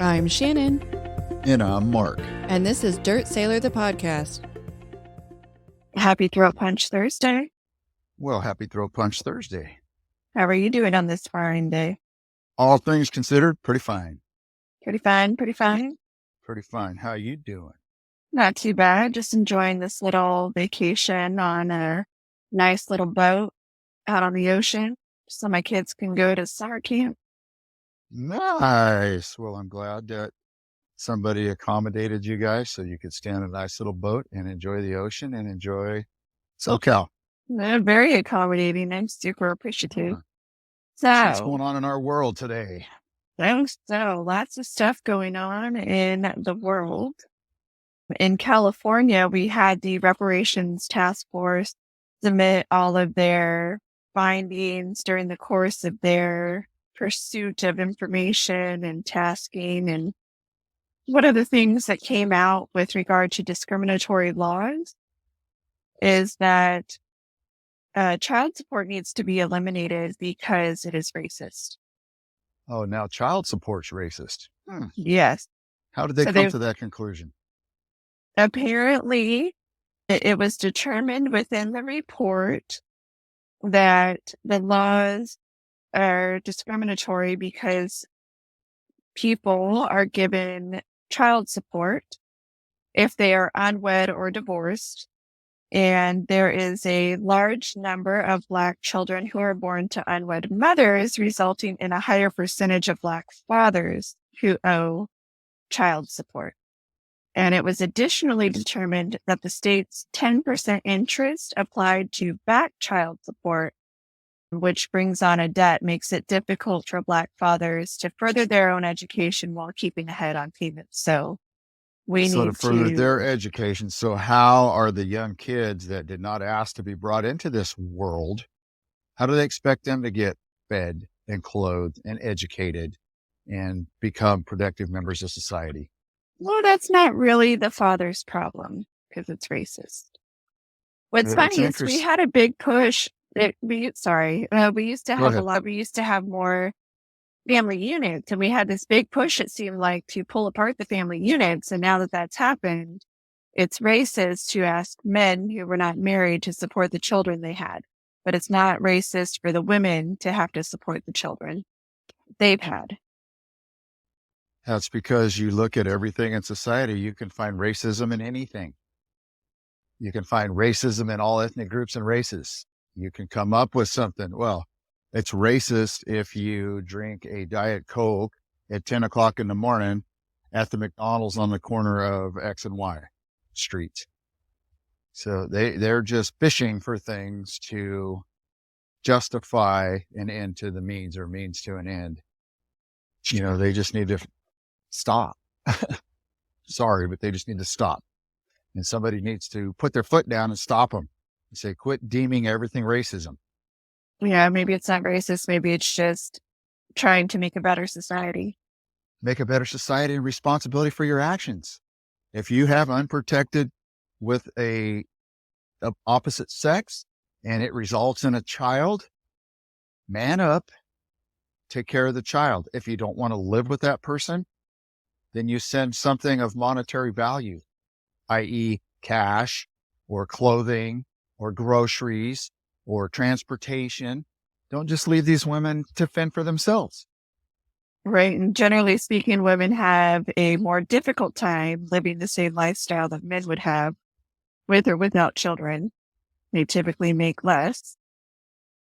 I'm Shannon. And I'm Mark. And this is Dirt Sailor, the podcast. Happy Throat Punch Thursday. Well, happy Throat Punch Thursday. How are you doing on this fine day? All things considered, pretty fine. Pretty fine. Pretty fine. How you doing? Not too bad. Just enjoying this little vacation on a nice little boat out on the ocean so my kids can go to summer camp. Nice. Well, I'm glad that somebody accommodated you guys so you could stand in a nice little boat and enjoy the ocean and enjoy SoCal. They're very accommodating. I'm super appreciative. What's So, going on in our world today? lots of stuff going on in the world. In California, we had the Reparations Task Force submit all of their findings during the course of their pursuit of information and tasking. And one of the things that came out with regard to discriminatory laws is that child support needs to be eliminated because it is racist. Oh, now child support's racist. Yes. How did they So come to that conclusion? Apparently, it was determined within the report that the laws are discriminatory because people are given child support if they are unwed or divorced. And there is a large number of Black children who are born to unwed mothers, resulting in a higher percentage of Black fathers who owe child support. And it was additionally determined that the state's 10% interest applied to back child support, which brings on a debt, makes it difficult for Black fathers to further their own education while keeping ahead on payments. So we need to further their education. So how are the young kids that did not ask to be brought into this world, how do they expect them to get fed and clothed and educated and become productive members of society? Well, that's not really the father's problem because it's racist. What's funny is we had a big push. We used to have more family units, and we had this big push, it seemed like, to pull apart the family units. And now that that's happened, it's racist to ask men who were not married to support the children they had. But it's not racist for the women to have to support the children they've had. That's because you look at everything in society, you can find racism in anything. You can find racism in all ethnic groups and races. You can come up with something. Well, it's racist if you drink a Diet Coke at 10 o'clock in the morning at the McDonald's on the corner of X and Y streets. So they're just fishing for things to justify an end to the means or means to an end. You know, they just need to stop. Sorry, but they just need to stop. And somebody needs to put their foot down and stop them and say, quit deeming everything racism. Yeah, maybe it's not racist. Maybe it's just trying to make a better society. Make a better society and responsibility for your actions. If you have unprotected with a opposite sex and it results in a child, man up, take care of the child. If you don't want to live with that person, then you send something of monetary value, i.e. cash or clothing or groceries or transportation. Don't just leave these women to fend for themselves. Right. And generally speaking, women have a more difficult time living the same lifestyle that men would have with or without children. They typically make less.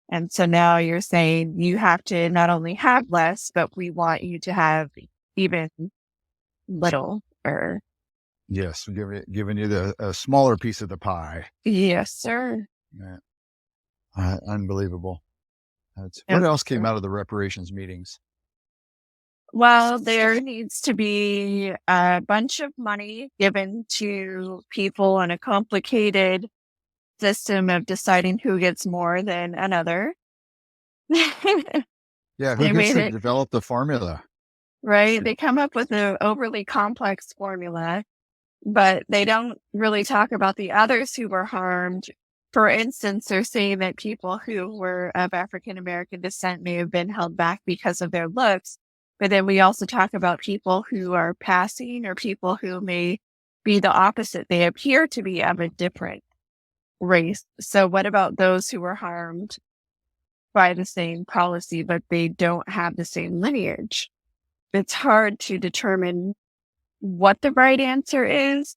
And so now you're saying you have to not only have less, but we want you to have even little or. Yes, giving you a smaller piece of the pie. Yes, sir. Yeah. Unbelievable. What else came out of the reparations meetings? Well, there needs to be a bunch of money given to people in a complicated system of deciding who gets more than another. Yeah, who gets to develop the formula? Right. They come up with an overly complex formula, but they don't really talk about the others who were harmed. For instance, they're saying that people who were of African American descent may have been held back because of their looks, But then we also talk about people who are passing or people who may be the opposite. They appear to be of a different race. So what about those who were harmed by the same policy, but they don't have the same lineage? It's hard to determine what the right answer is,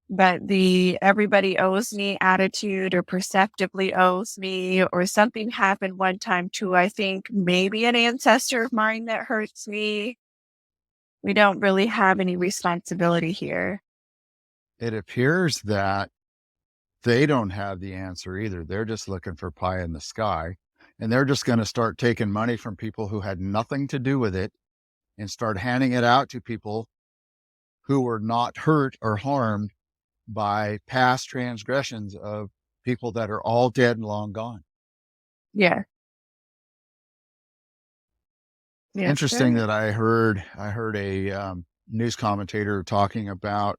but the everybody owes me attitude or perceptively owes me or something happened one time to, I think, maybe an ancestor of mine that hurts me. We don't really have any responsibility here. It appears that they don't have the answer either. They're just looking for pie in the sky, and they're just going to start taking money from people who had nothing to do with it and start handing it out to people who were not hurt or harmed by past transgressions of people that are all dead and long gone. Yeah. Yes, Interesting sir. that I heard a news commentator talking about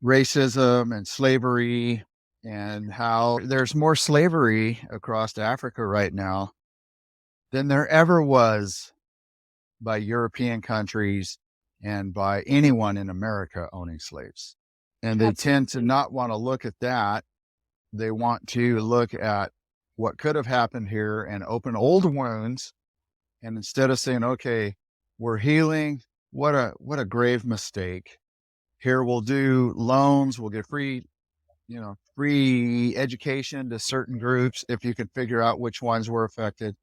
racism and slavery and how there's more slavery across Africa right now than there ever was by European countries and by anyone in America owning slaves. And they tend to not want to look at that. They want to look at what could have happened here and open old wounds. And instead of saying, okay, we're healing, what a grave mistake. Here we'll do loans, we'll get free education to certain groups if you can figure out which ones were affected,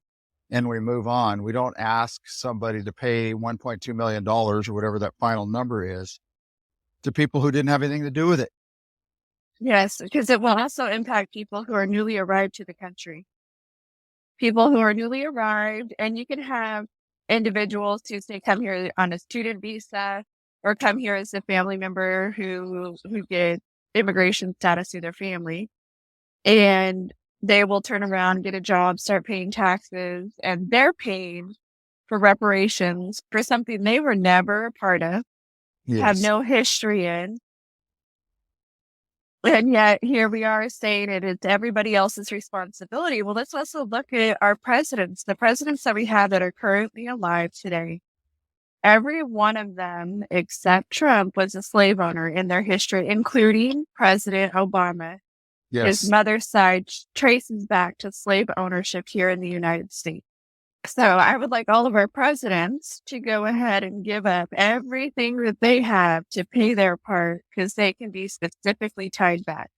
and we move on. We don't ask somebody to pay $1.2 million or whatever that final number is to people who didn't have anything to do with it. Yes, because it will also impact people who are newly arrived to the country. People who are newly arrived, and you can have individuals who say come here on a student visa or come here as a family member who get immigration status through their family, and they will turn around, get a job, start paying taxes, and they're paying for reparations for something they were never a part of, have Yes. no history in. And yet here we are saying it's everybody else's responsibility. Well, let's also look at our presidents, the presidents that we have that are currently alive today. Every one of them, except Trump, was a slave owner in their history, including President Obama. Yes. His mother's side traces back to slave ownership here in the United States. So I would like all of our presidents to go ahead and give up everything that they have to pay their part, because they can be specifically tied back,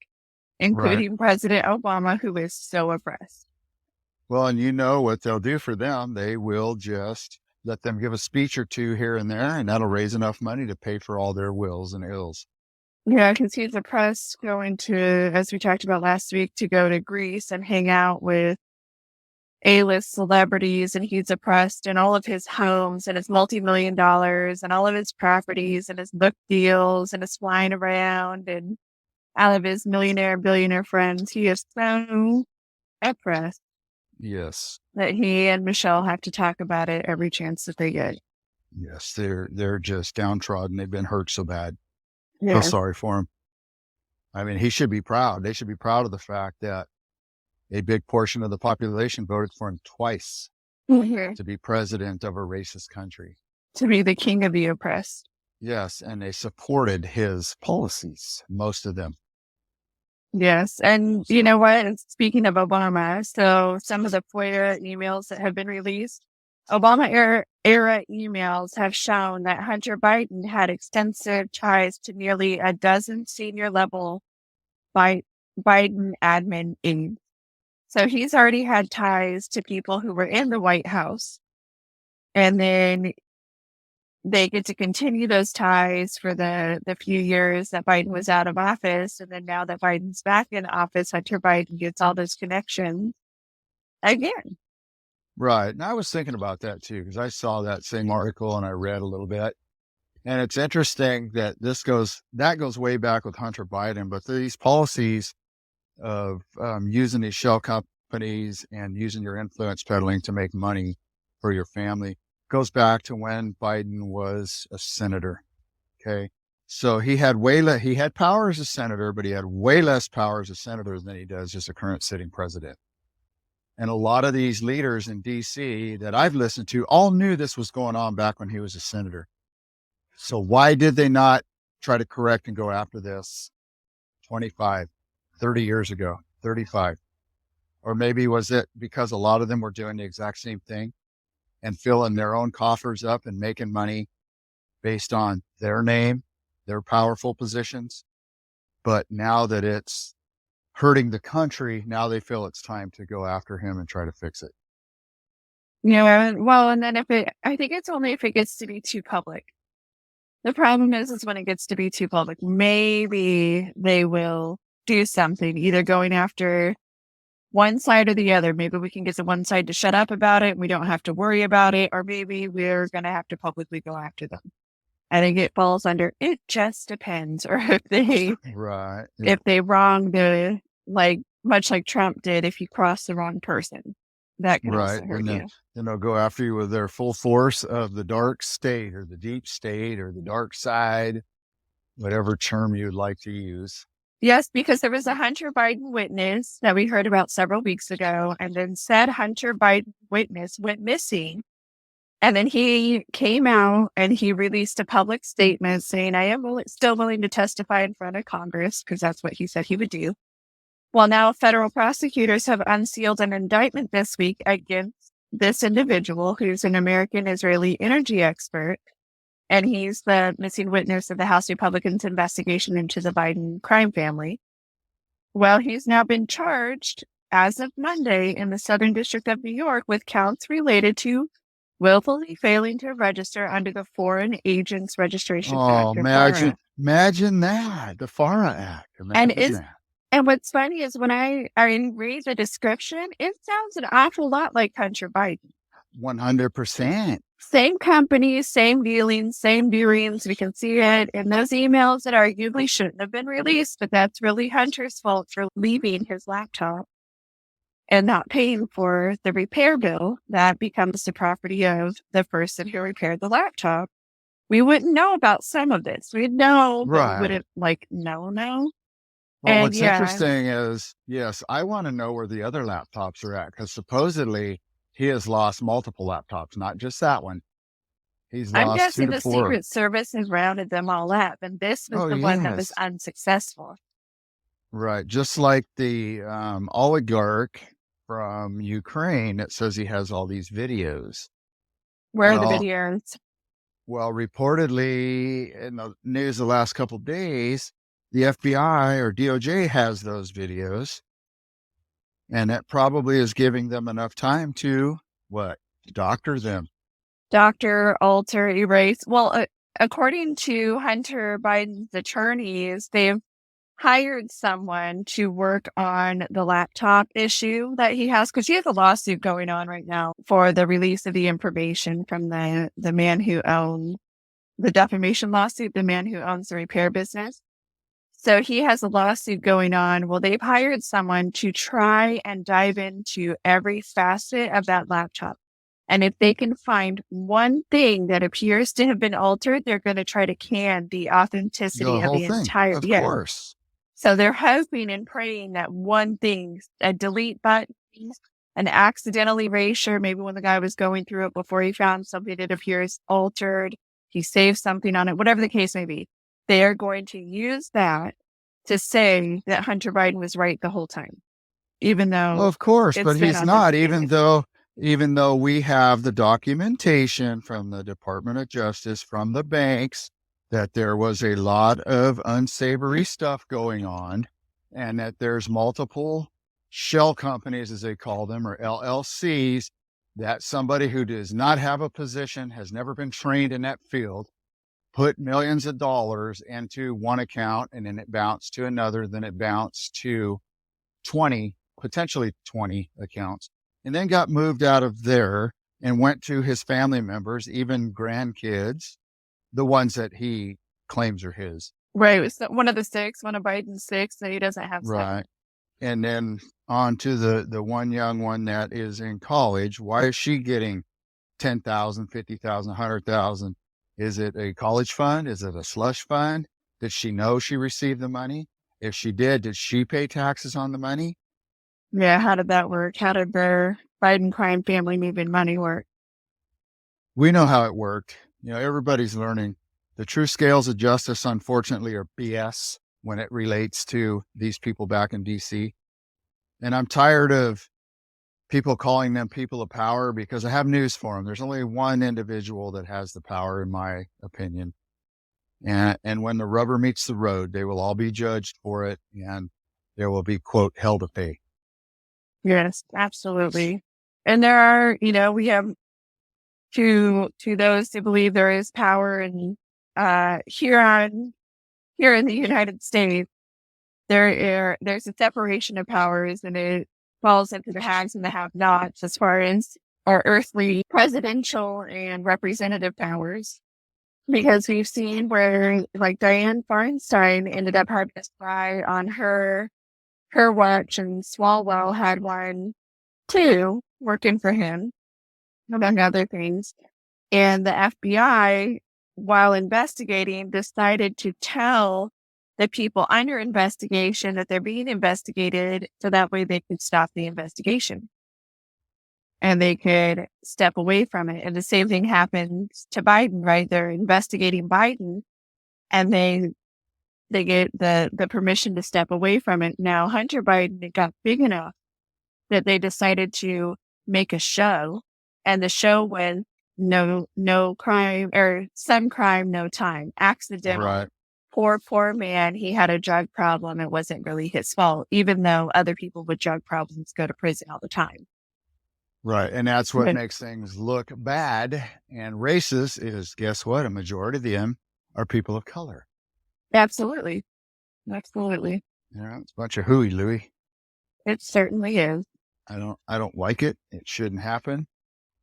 including President Obama, who is so oppressed. Well, and you know what they'll do for them. They will just let them give a speech or two here and there, and that'll raise enough money to pay for all their wills and ills. Yeah, because he's oppressed going to, as we talked about last week, to go to Greece and hang out with A-list celebrities, and he's oppressed in all of his homes and his multi-million dollars and all of his properties and his book deals and his flying around and all of his millionaire, billionaire friends. He is so oppressed Yes. that he and Michelle have to talk about it every chance that they get. Yes. They're just downtrodden. They've been hurt so bad. Yeah. Feel sorry for him. I mean, he should be proud. They should be proud of the fact that a big portion of the population voted for him twice Mhm. to be president of a racist country. To be the king of the oppressed. Yes, and they supported his policies, most of them. Yes. And you know what? Speaking of Obama, so some of the FOIA emails that have been released, Obama era emails have shown that Hunter Biden had extensive ties to nearly a dozen senior level Biden admin aides. So he's already had ties to people who were in the White House. And then they get to continue those ties for the few years that Biden was out of office. And then now that Biden's back in office, Hunter Biden gets all those connections again. Right. And I was thinking about that too, because I saw that same article and I read a little bit. And it's interesting that that goes way back with Hunter Biden, but these policies of using these shell companies and using your influence peddling to make money for your family goes back to when Biden was a senator. Okay. So he had power as a senator, but he had way less power as a senator than he does as a current sitting president. And a lot of these leaders in DC that I've listened to all knew this was going on back when he was a senator. So why did they not try to correct and go after this 25, 30 years ago, 35? Or maybe was it because a lot of them were doing the exact same thing and filling their own coffers up and making money based on their name, their powerful positions? But now that it's hurting the country, now they feel it's time to go after him and try to fix it. Yeah, well, and then I think it's only if it gets to be too public. The problem is when it gets to be too public, maybe they will do something, either going after one side or the other. Maybe we can get the one side to shut up about it. We don't have to worry about it. Or maybe we're going to have to publicly go after them. I think it falls under, it just depends. Or if they, right. if they wrong the, like, much like Trump did, if you cross the wrong person, that can also hurt you. Then they'll go after you with their full force of the dark state or the deep state or the dark side, whatever term you'd like to use. Yes, because there was a Hunter Biden witness that we heard about several weeks ago, and then said Hunter Biden witness went missing. And then he came out and he released a public statement saying, I am still willing to testify in front of Congress, because that's what he said he would do. Well, now federal prosecutors have unsealed an indictment this week against this individual who's an American-Israeli energy expert. And he's the missing witness of the House Republicans' investigation into the Biden crime family. Well, he's now been charged as of Monday in the Southern District of New York with counts related to willfully failing to register under the Foreign Agents Registration Act. Oh, imagine that, the FARA Act. And what's funny is when I read the description, it sounds an awful lot like Hunter Biden. 100%. Same company, same dealings, same doings. We can see it in those emails that arguably shouldn't have been released, but that's really Hunter's fault for leaving his laptop and not paying for the repair bill that becomes the property of the person who repaired the laptop. We wouldn't know about some of this. We'd know, but we wouldn't no. Well, and what's interesting is, yes, I want to know where the other laptops are at, because supposedly he has lost multiple laptops, not just that one. He's lost I'm guessing the 4. Secret Service has rounded them all up, and this was the one that was unsuccessful. Right. Just like the oligarch from Ukraine that says he has all these videos. Where are the videos? Well, reportedly in the news the last couple of days, the FBI or DOJ has those videos. And that probably is giving them enough time to, doctor them. Doctor, alter, erase. Well, according to Hunter Biden's attorneys, they've hired someone to work on the laptop issue that he has, because he has a lawsuit going on right now for the release of the information from the man who owns the defamation lawsuit, the man who owns the repair business. So he has a lawsuit going on. Well, they've hired someone to try and dive into every facet of that laptop. And if they can find one thing that appears to have been altered, they're going to try to can the authenticity of the entire thing. Of course. So they're hoping and praying that one thing, a delete button, an accidental erasure, maybe when the guy was going through it before he found something that appears altered, he saved something on it, whatever the case may be. They are going to use that to say that Hunter Biden was right the whole time, even though, well, of course, but he's not. Even though we have the documentation from the Department of Justice, from the banks, that there was a lot of unsavory stuff going on, and that there's multiple shell companies, as they call them, or LLCs, that somebody who does not have a position, has never been trained in that field, put millions of dollars into one account, and then it bounced to another, then it bounced to 20, potentially 20 accounts, and then got moved out of there and went to his family members, even grandkids, the ones that he claims are his. Right. It's one of Biden's 6 that he doesn't have. Right. And then on to the one young one that is in college. Why is she getting 10,000, 50,000, 100,000? Is it a college fund? Is it a slush fund? Did she know she received the money? If she did she pay taxes on the money? Yeah, how did that work? How did their Biden crime family moving money work? We know how it worked. Everybody's learning. The true scales of justice, unfortunately, are BS when it relates to these people back in DC. And I'm tired of people calling them people of power, because I have news for them. There's only one individual that has the power, in my opinion. And when the rubber meets the road, they will all be judged for it, and there will be, quote, hell to pay. Yes, absolutely. And there are, we have to those who believe there is power in here in the United States, there's a separation of powers, and it falls into the haves and the have-nots as far as our earthly presidential and representative powers. Because we've seen where, like, Dianne Feinstein ended up having a spy on her watch, and Swalwell had one too, working for him, among other things. And the FBI, while investigating, decided to tell the people under investigation that they're being investigated, so that way they could stop the investigation and they could step away from it. And the same thing happens to Biden, right? They're investigating Biden, and they get the permission to step away from it. Now, Hunter Biden, it got big enough that they decided to make a show, and the show was no crime, or some crime, no time, accidental. Right. Poor man. He had a drug problem. It wasn't really his fault, even though other people with drug problems go to prison all the time. Right. And that's what But- makes things look bad and racist is, guess what? A majority of them are people of color. Absolutely. Absolutely. It's a bunch of hooey Louie. It certainly is. I don't like it. It shouldn't happen.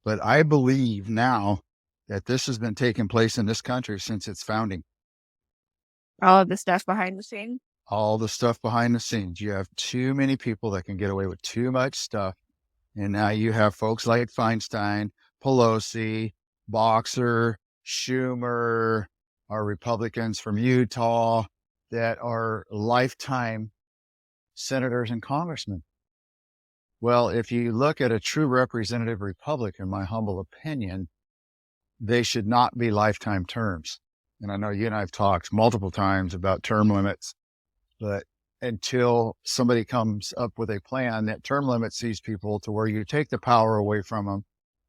But I believe now that this has been taking place in this country since its founding. All of the stuff behind the scenes. All the stuff behind the scenes. You have too many people that can get away with too much stuff. And now you have folks like Feinstein, Pelosi, Boxer, Schumer, our Republicans from Utah that are lifetime senators and congressmen. Well, if you look at a true representative republic, in my humble opinion, they should not be lifetime terms. And I know you and I have talked multiple times about term limits, but until somebody comes up with a plan that term limits these people to where you take the power away from them,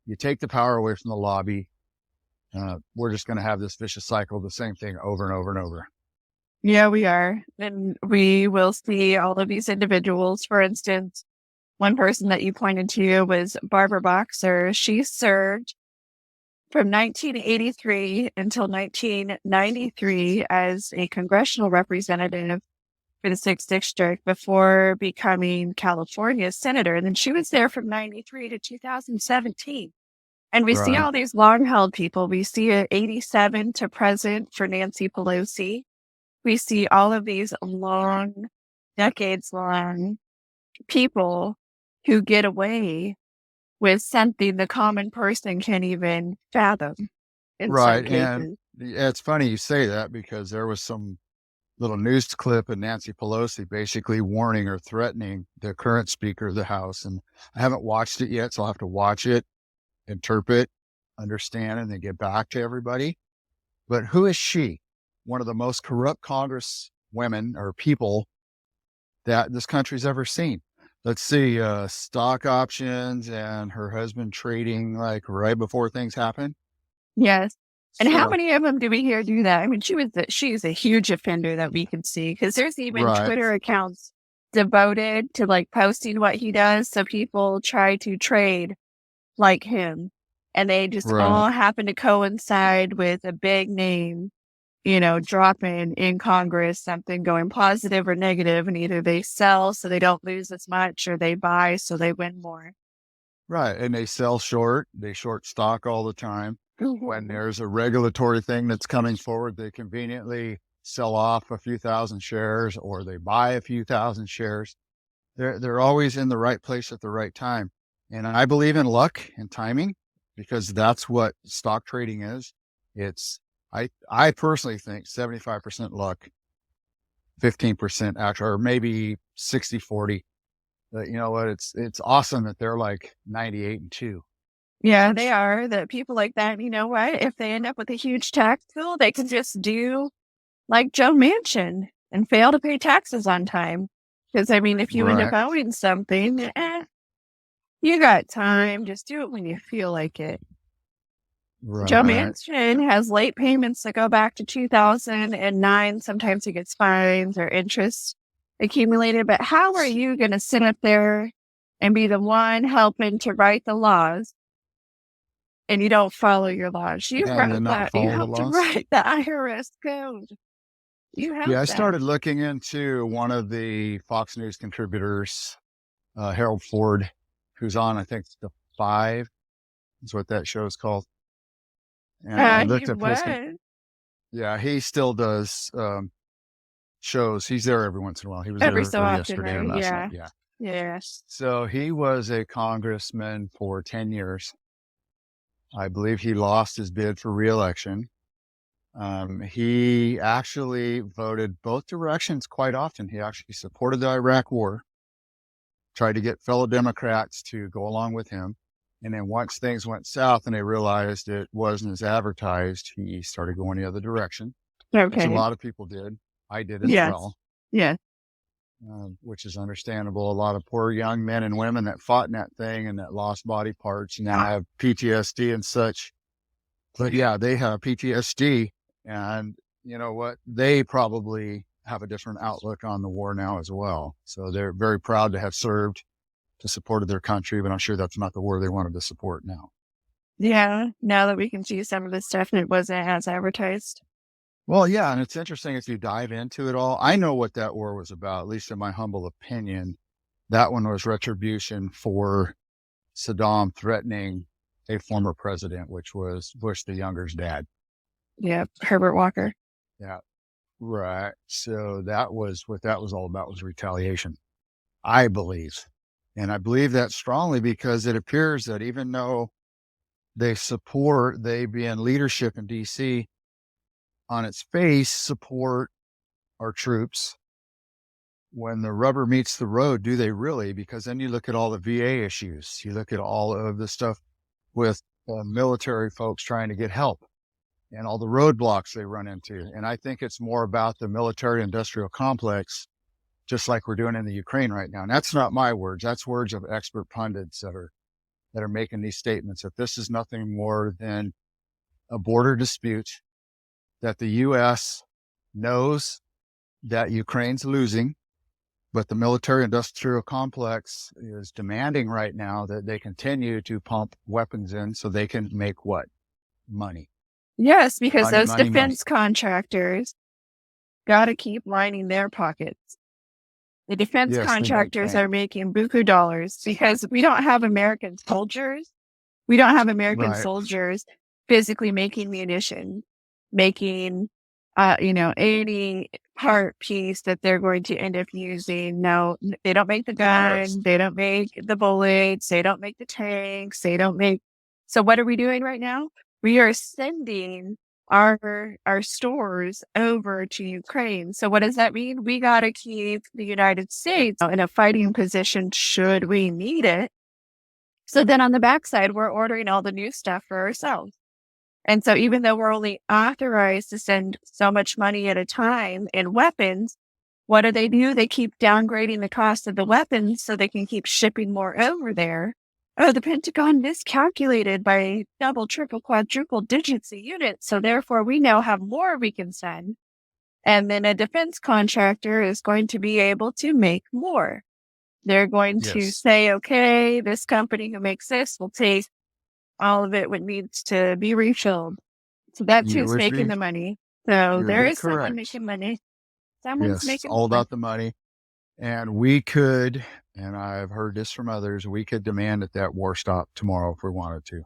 you take the power away from the lobby, we're just going to have this vicious cycle, the same thing over and over and over. Yeah, we are. And we will see all of these individuals. For instance, one person that you pointed to was Barbara Boxer. She served from 1983 until 1993 as a congressional representative for the 6th District before becoming California's senator. And then she was there from 93 to 2017. And we see Right. all these long-held people. We see an 87 to present for Nancy Pelosi. We see all of these decades-long people who get away with something the common person can't even fathom. In Right. some cases. And it's funny you say that, because there was some little news clip of Nancy Pelosi basically warning or threatening the current Speaker of the House. And I haven't watched it yet, so I'll have to watch it, interpret, understand, and then get back to everybody. But who is she? One of the most corrupt Congress women or people that this country's ever seen. Let's see, stock options and her husband trading like right before things happen. Yes. And how So- many of them do we hear do that? I mean, she's a huge offender that we can see, because there's even Right. Twitter accounts devoted to like posting what he does. So people try to trade like him, and they just Right. all happen to coincide with a big name, dropping in Congress, something going positive or negative, and either they sell so they don't lose as much, or they buy so they win more. Right. And they sell short, they short stock all the time. When there's a regulatory thing that's coming forward, they conveniently sell off a few thousand shares, or they buy a few thousand shares. They're always in the right place at the right time. And I believe in luck and timing, because that's what stock trading is. I personally think 75% luck, 15% actual, or maybe 60-40. But you know what? It's awesome that they're like 98-2. Yeah, they are. The people like that, you know what? If they end up with a huge tax bill, they can just do like Joe Manchin and fail to pay taxes on time. Because, I mean, if you end up Right. owing something, you got time. Just do it when you feel like it. Joe Right. Manchin has late payments that go back to 2009. Sometimes he gets fines or interest accumulated. But how are you going to sit up there and be the one helping to write the laws and you don't follow your laws? You And then wrote not that. You follow the helped to laws. write the IRS code. You Yeah, have I that. started looking into one of the Fox News contributors, Harold Ford, who's on, I think, the 5 is what that show is called. And I He looked up his, was. yeah, he still does shows. He's there every once in a while. He was Every there so often, yesterday or right? last night. Yeah. Yeah. Yes. So he was a congressman for 10 years. I believe he lost his bid for reelection. He actually voted both directions quite often. He actually supported the Iraq War, tried to get fellow Democrats to go along with him. And then once things went south and they realized it wasn't as advertised, he started going the other direction, which a Okay. lot of people did. I did as Yes. well, Yes. which is understandable. A lot of poor young men and women that fought in that thing and that lost body parts now have PTSD and such. But yeah, they have PTSD. And you know what? They probably have a different outlook on the war now as well. So they're very proud to have served, to support their country, but I'm sure that's not the war they wanted to support now. Yeah. Now that we can see some of the stuff and it wasn't as advertised. Well, yeah, and it's interesting if you dive into it all. I know what that war was about, at least in my humble opinion. That one was retribution for Saddam threatening a former president, which was Bush the Younger's dad. Yeah. Herbert Walker. Yeah, right. So that was what that was all about, was retaliation, I believe. And I believe that strongly because it appears that even though they be in leadership in DC, on its face support our troops. When the rubber meets the road, do they really? Because then you look at all the VA issues, you look at all of the stuff with military folks trying to get help and all the roadblocks they run into. And I think it's more about the military industrial complex, just like we're doing in the Ukraine right now. And that's not my words. That's words of expert pundits that are making these statements, that this is nothing more than a border dispute, that the U.S. knows that Ukraine's losing, but the military industrial complex is demanding right now that they continue to pump weapons in so they can make what? Money. Yes, because Money, those money, defense contractors got to keep lining their pockets. The defense Yes, contractors are making buku dollars because we don't have American soldiers. We don't have American Right. soldiers physically making munitions, making, any part piece that they're going to end up using. No, they don't make the guns. They don't make the bullets. They don't make the tanks. They don't make. So what are we doing right now? We are sending our stores over to Ukraine. So what does that mean? We got to keep the United States in a fighting position should we need it. So then on the backside, we're ordering all the new stuff for ourselves. And so even though we're only authorized to send so much money at a time in weapons, what do? They keep downgrading the cost of the weapons so they can keep shipping more over there. Oh, the Pentagon miscalculated by double, triple, quadruple digits a unit. So therefore, we now have more we can send. And then a defense contractor is going to be able to make more. They're going to say, okay, this company who makes this will take all of it what needs to be refilled. So that's who's making the money. So there is someone making money. Someone's making all about the money. And we could, and I've heard this from others, we could demand that war stop tomorrow if we wanted to.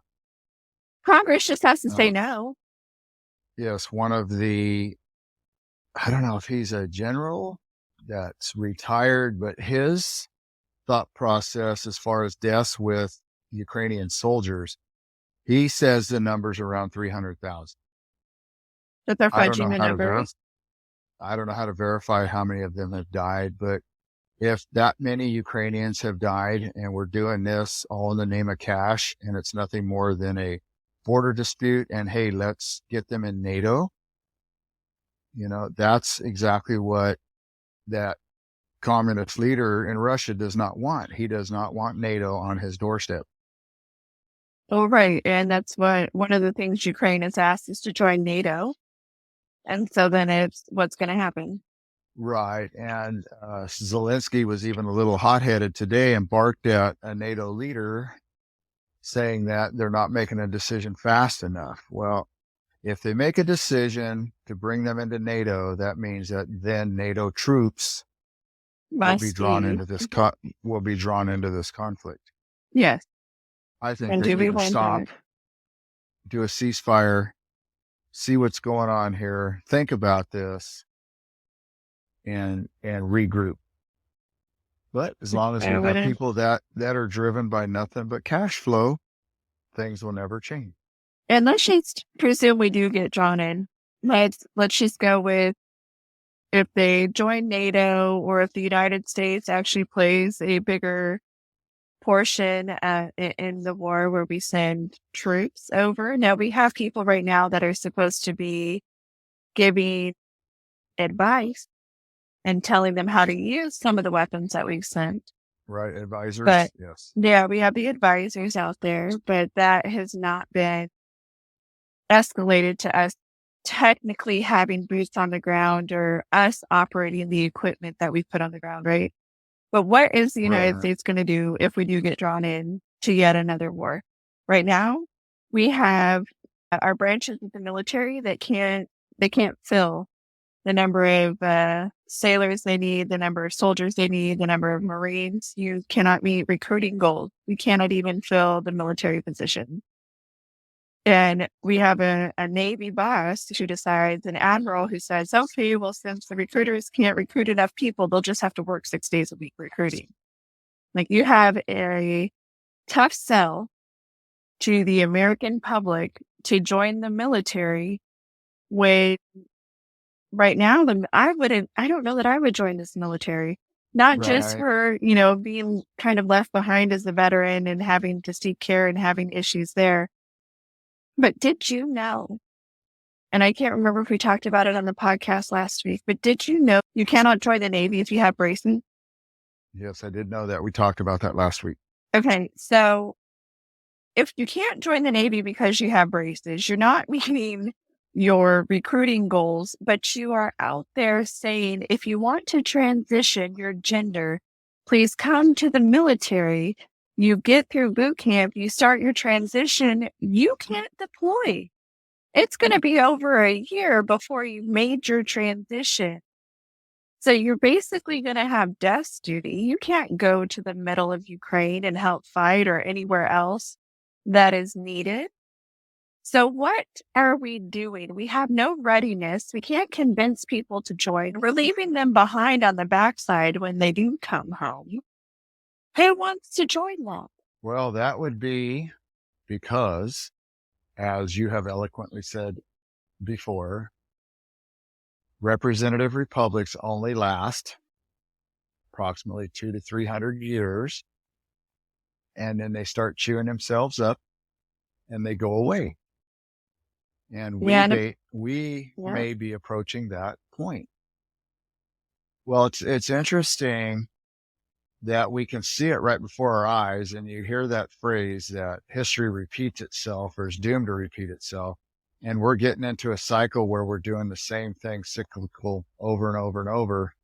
Congress just has to say no. Yes, one of the, I don't know if he's a general that's retired, but his thought process as far as deaths with Ukrainian soldiers, he says the number's around 300,000. That they're fudging the numbers. I don't know how to verify how many of them have died, but if that many Ukrainians have died and we're doing this all in the name of cash and it's nothing more than a border dispute and hey, let's get them in NATO, that's exactly what that communist leader in Russia does not want. He does not want NATO on his doorstep. Oh, right. And that's one of the things Ukraine has asked is to join NATO. And so then it's what's going to happen. Right. And Zelensky was even a little hot-headed today and barked at a NATO leader saying that they're not making a decision fast enough. Well, if they make a decision to bring them into NATO, that means that then NATO troops will be drawn into this conflict. Yes. I think And that do we you can want stop, that? do a ceasefire, see what's going on here, think about this, and regroup. But as long as you have people that are driven by nothing but cash flow, things will never change. And let's just presume we do get drawn in. Let's just go with if they join NATO or if the United States actually plays a bigger portion in the war where we send troops over. Now, we have people right now that are supposed to be giving advice and telling them how to use some of the weapons that we've sent. Right, advisors, but, yes. Yeah, we have the advisors out there, but that has not been escalated to us technically having boots on the ground or us operating the equipment that we put on the ground, right? But what is the United States going to do if we do get drawn in to yet another war? Right now, we have our branches of the military that can't fill the number of sailors they need, the number of soldiers they need, the number of Marines. You cannot meet recruiting goals. We cannot even fill the military position. And we have a Navy boss who decides, an admiral who says, okay, well, since the recruiters can't recruit enough people, they'll just have to work 6 days a week recruiting. Like, you have a tough sell to the American public to join the military when right now, I don't know that I would join this military. Not just for, being kind of left behind as a veteran and having to seek care and having issues there. But did you know, and I can't remember if we talked about it on the podcast last week, but did you know you cannot join the Navy if you have braces? Yes, I did know that. We talked about that last week. Okay, so if you can't join the Navy because you have braces, you're not meeting your recruiting goals, but you are out there saying, if you want to transition your gender, please come to the military. You get through boot camp, you start your transition, you can't deploy. It's going to be over a year before you made your transition. So you're basically going to have desk duty. You can't go to the middle of Ukraine and help fight or anywhere else that is needed. So what are we doing? We have no readiness. We can't convince people to join. We're leaving them behind on the backside when they do come home. Who wants to join them? Well, that would be because, as you have eloquently said before, representative republics only last approximately 200 to 300 years, and then they start chewing themselves up and they go away. And we may be approaching that point. Well, it's interesting that we can see it right before our eyes, and you hear that phrase that history repeats itself or is doomed to repeat itself. And we're getting into a cycle where we're doing the same thing cyclical over and over and over,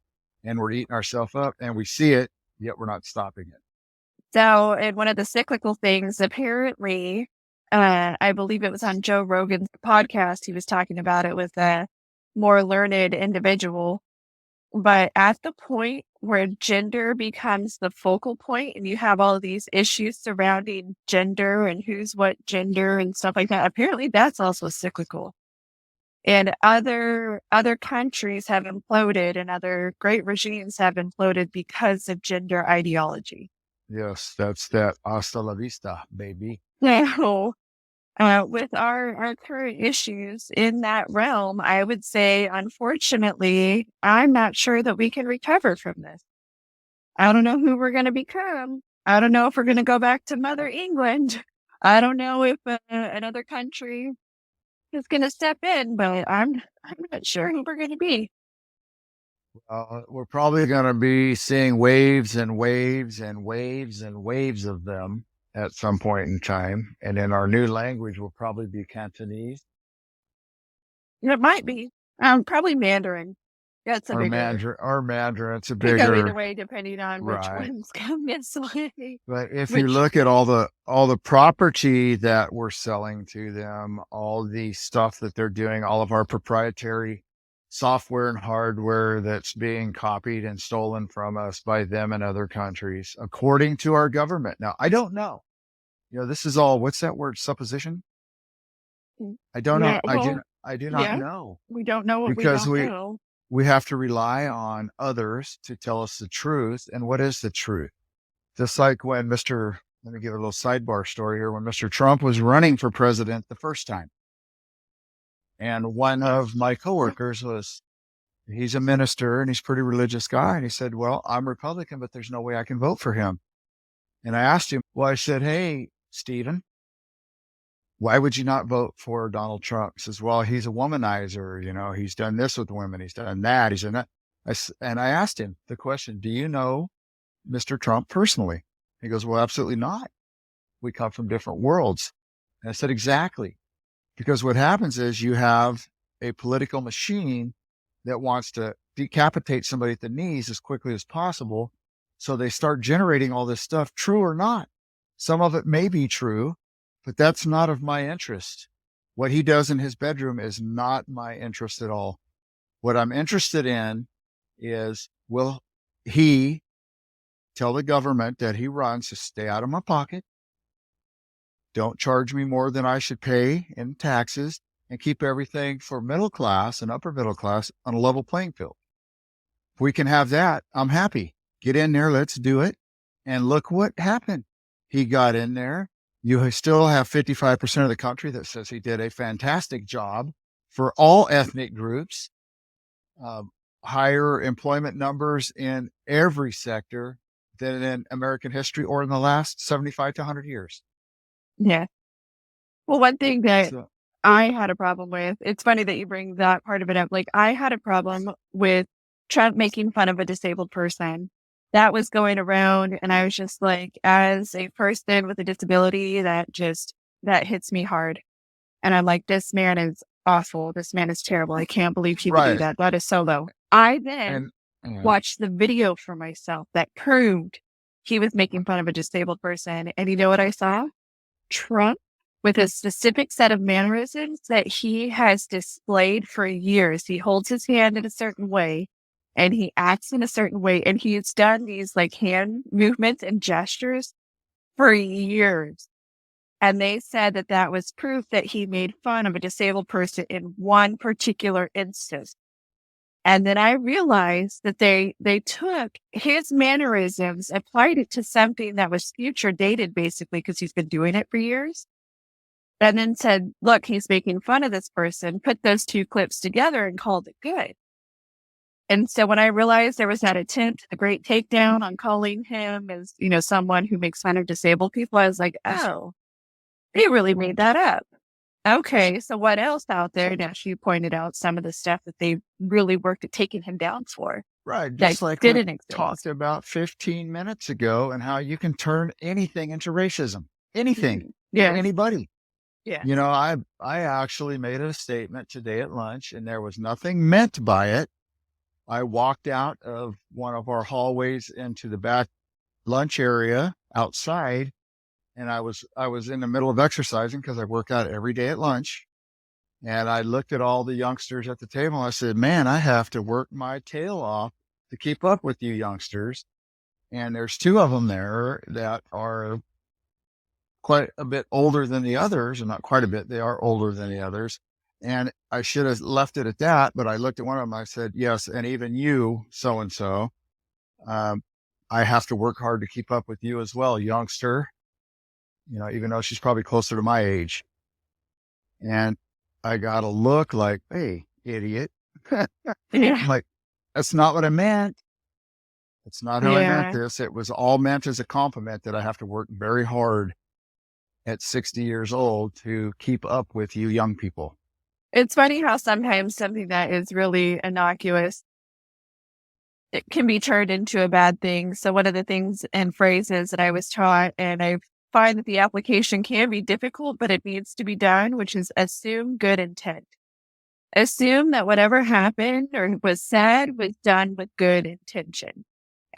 and we're eating ourselves up, and we see it, yet we're not stopping it. So, and one of the cyclical things, apparently, I believe it was on Joe Rogan's podcast, he was talking about it with a more learned individual. But at the point where gender becomes the focal point and you have all of these issues surrounding gender and who's what gender and stuff like that, apparently that's also cyclical. And other countries have imploded and other great regimes have imploded because of gender ideology. Yes, that's that hasta la vista, baby. So, with our current issues in that realm, I would say, unfortunately, I'm not sure that we can recover from this. I don't know who we're going to become. I don't know if we're going to go back to Mother England. I don't know if another country is going to step in, but I'm not sure who we're going to be. We're probably going to be seeing waves and waves and waves and waves of them at some point in time. And in our new language will probably be Cantonese. It might be. Probably Mandarin. That's a or bigger. Mandarin. It's a Could go either bigger, way depending on which right. ones come this way. But if you Which, look at all the property that we're selling to them, all the stuff that they're doing, all of our proprietary software and hardware that's being copied and stolen from us by them and other countries, according to our government. Now, I don't know. This is all, what's that word? Supposition? I don't know. yeah, well, I do not yeah, know, we don't know what because we don't know. we have to rely on others to tell us the truth. And what is the truth? Just like when let me give a little sidebar story here, when Mr. Trump was running for president the first time. And one of my coworkers he's a minister and he's a pretty religious guy. And he said, well, I'm Republican, but there's no way I can vote for him. And I asked him, I said, hey, Stephen, why would you not vote for Donald Trump? He says, well, he's a womanizer. He's done this with women. He's done that. He's done that. And I asked him the question, do you know Mr. Trump personally? He goes, well, absolutely not. We come from different worlds. And I said, exactly. Because what happens is you have a political machine that wants to decapitate somebody at the knees as quickly as possible. So they start generating all this stuff, true or not. Some of it may be true, but that's not of my interest. What he does in his bedroom is not my interest at all. What I'm interested in is, will he tell the government that he runs to stay out of my pocket, don't charge me more than I should pay in taxes, and keep everything for middle class and upper middle class on a level playing field? If we can have that, I'm happy. Get in there, let's do it. And look what happened. He got in there. You still have 55% of the country that says he did a fantastic job for all ethnic groups, higher employment numbers in every sector than in American history or in the last 75 to 100 years. Yeah. Well, one thing that So, I had a problem with, it's funny that you bring that part of it up. Like, I had a problem with Trump making fun of a disabled person. That was going around, and I was just like, as a person with a disability, that hits me hard. And I'm like, this man is awful. This man is terrible. I can't believe he would do right. that. That is so low. I then And watched the video for myself that proved he was making fun of a disabled person. And you know what I saw? Trump with a specific set of mannerisms that he has displayed for years. He holds his hand in a certain way and he acts in a certain way. And he's done these like hand movements and gestures for years. And they said that that was proof that he made fun of a disabled person in one particular instance. And then I realized that they took his mannerisms, applied it to something that was future dated, basically, because he's been doing it for years. And then said, look, he's making fun of this person, put those two clips together and called it good. And so when I realized there was that attempt, the great takedown on calling him as, someone who makes fun of disabled people, I was like, oh, they really made that up. Okay, so what else out there? Now, she pointed out some of the stuff that they really worked at taking him down for. right. Just like we didn't exist. talked about 15 minutes ago, and how you can turn anything into racism. Anything. Yeah. Anybody. Yeah. I actually made a statement today at lunch, and there was nothing meant by it. I walked out of one of our hallways into the back lunch area outside, and I was in the middle of exercising because I work out every day at lunch. And I looked at all the youngsters at the table. And I said, man, I have to work my tail off to keep up with you youngsters. And there's two of them there that are quite a bit older than the others, and not quite a bit. They are older than the others. And I should have left it at that, but I looked at one of them. I said, yes, and even you, so-and-so, I have to work hard to keep up with you as well, youngster. Even though she's probably closer to my age. And I got a look like, hey, idiot. Yeah. Like, that's not what I meant. It's not how I meant Yeah. this. It was all meant as a compliment that I have to work very hard at 60 years old to keep up with you young people. It's funny how sometimes something that is really innocuous, it can be turned into a bad thing. So one of the things and phrases that I was taught, and I find that the application can be difficult, but it needs to be done, which is assume good intent. Assume that whatever happened or was said was done with good intention.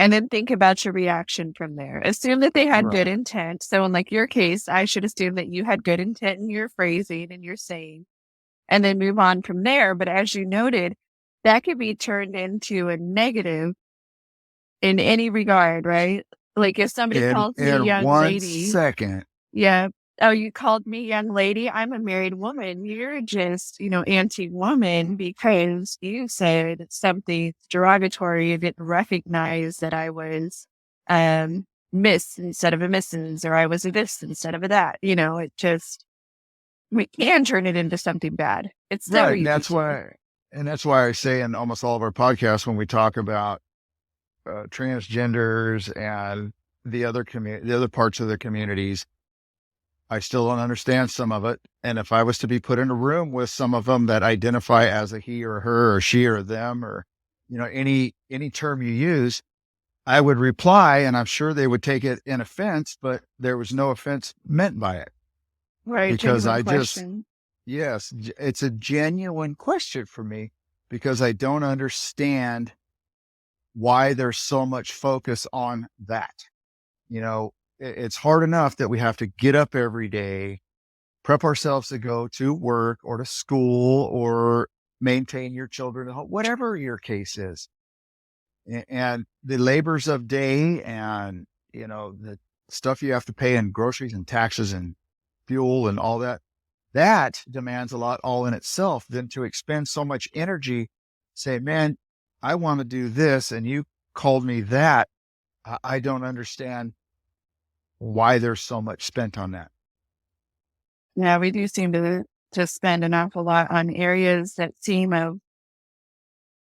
And then think about your reaction from there. Assume that they had good Right. intent. So in like your case, I should assume that you had good intent in your phrasing and your saying, and then move on from there. But as you noted, that could be turned into a negative in any regard, right? Like if somebody calls me In young one lady, second, yeah. Oh, you called me young lady. I'm a married woman. You're just, anti-woman because you said something derogatory and didn't recognize that I was Miss instead of a Mrs. or I was a this instead of a that. We can turn it into something bad. It's so right. easy to. And that's why I say in almost all of our podcasts, when we talk about transgenders and the other parts of the communities, I still don't understand some of it. And if I was to be put in a room with some of them that identify as a he or her or she or them or, any term you use, I would reply, and I'm sure they would take it in offense, but there was no offense meant by it Right. because Genuine question. yes, it's a genuine question for me because I don't understand why there's so much focus on that. It's hard enough that we have to get up every day, prep ourselves to go to work or to school or maintain your children at home, whatever your case is. And the labors of day and, the stuff you have to pay in groceries and taxes and fuel and all that, that demands a lot all in itself. Then to expend so much energy, say, man, I want to do this. And you called me that. I don't understand why there's so much spent on that. Yeah, we do seem to spend an awful lot on areas that seem of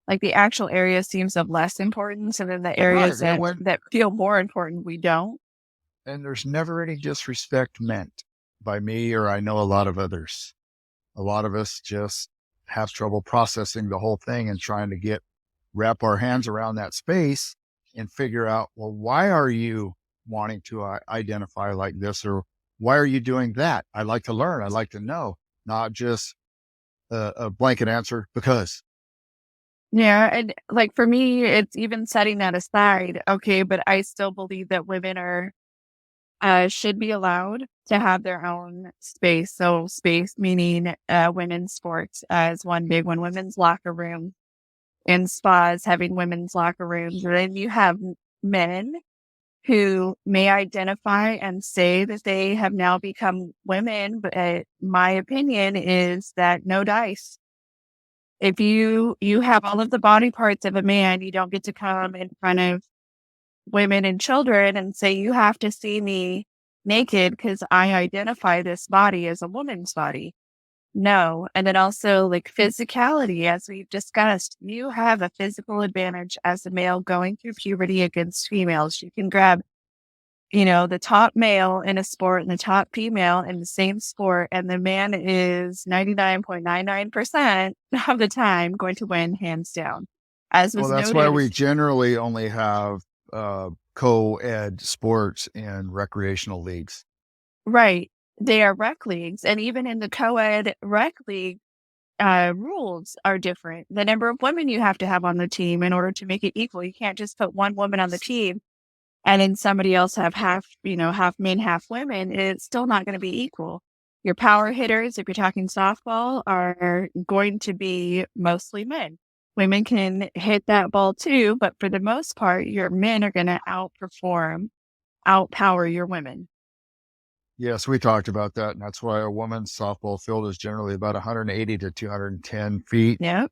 like the actual area seems of less importance, and then the Right. areas that feel more important, we don't. And there's never any disrespect meant by me, or I know a lot of others. A lot of us just have trouble processing the whole thing and trying to wrap our hands around that space and figure out, well, why are you wanting to identify like this? Or why are you doing that? I'd like to learn. I'd like to know, not just a blanket answer because. Yeah, and like for me, it's even setting that aside. Okay, but I still believe that women should be allowed to have their own space. So space meaning women's sports as one big one, women's locker room in spas having women's locker rooms. And then you have men who may identify and say that they have now become women, but my opinion is that no dice. If you have all of the body parts of a man, you don't get to come in front of women and children and say, you have to see me naked because I identify this body as a woman's body. No. And then also like physicality, as we've discussed, you have a physical advantage as a male going through puberty against females. You can grab, the top male in a sport and the top female in the same sport, and the man is 99.99% of the time going to win hands down. As Well, was that's why noted, we generally only have co-ed sports in recreational leagues. right, they are rec leagues. And even in the co-ed rec league, rules are different. The number of women you have to have on the team in order to make it equal. You can't just put one woman on the team and then somebody else have half men, half women. It's still not going to be equal. Your power hitters, if you're talking softball, are going to be mostly men. Women can hit that ball too, but for the most part, your men are going to outpower your women. Yes, we talked about that. And that's why a woman's softball field is generally about 180 to 210 feet Yep.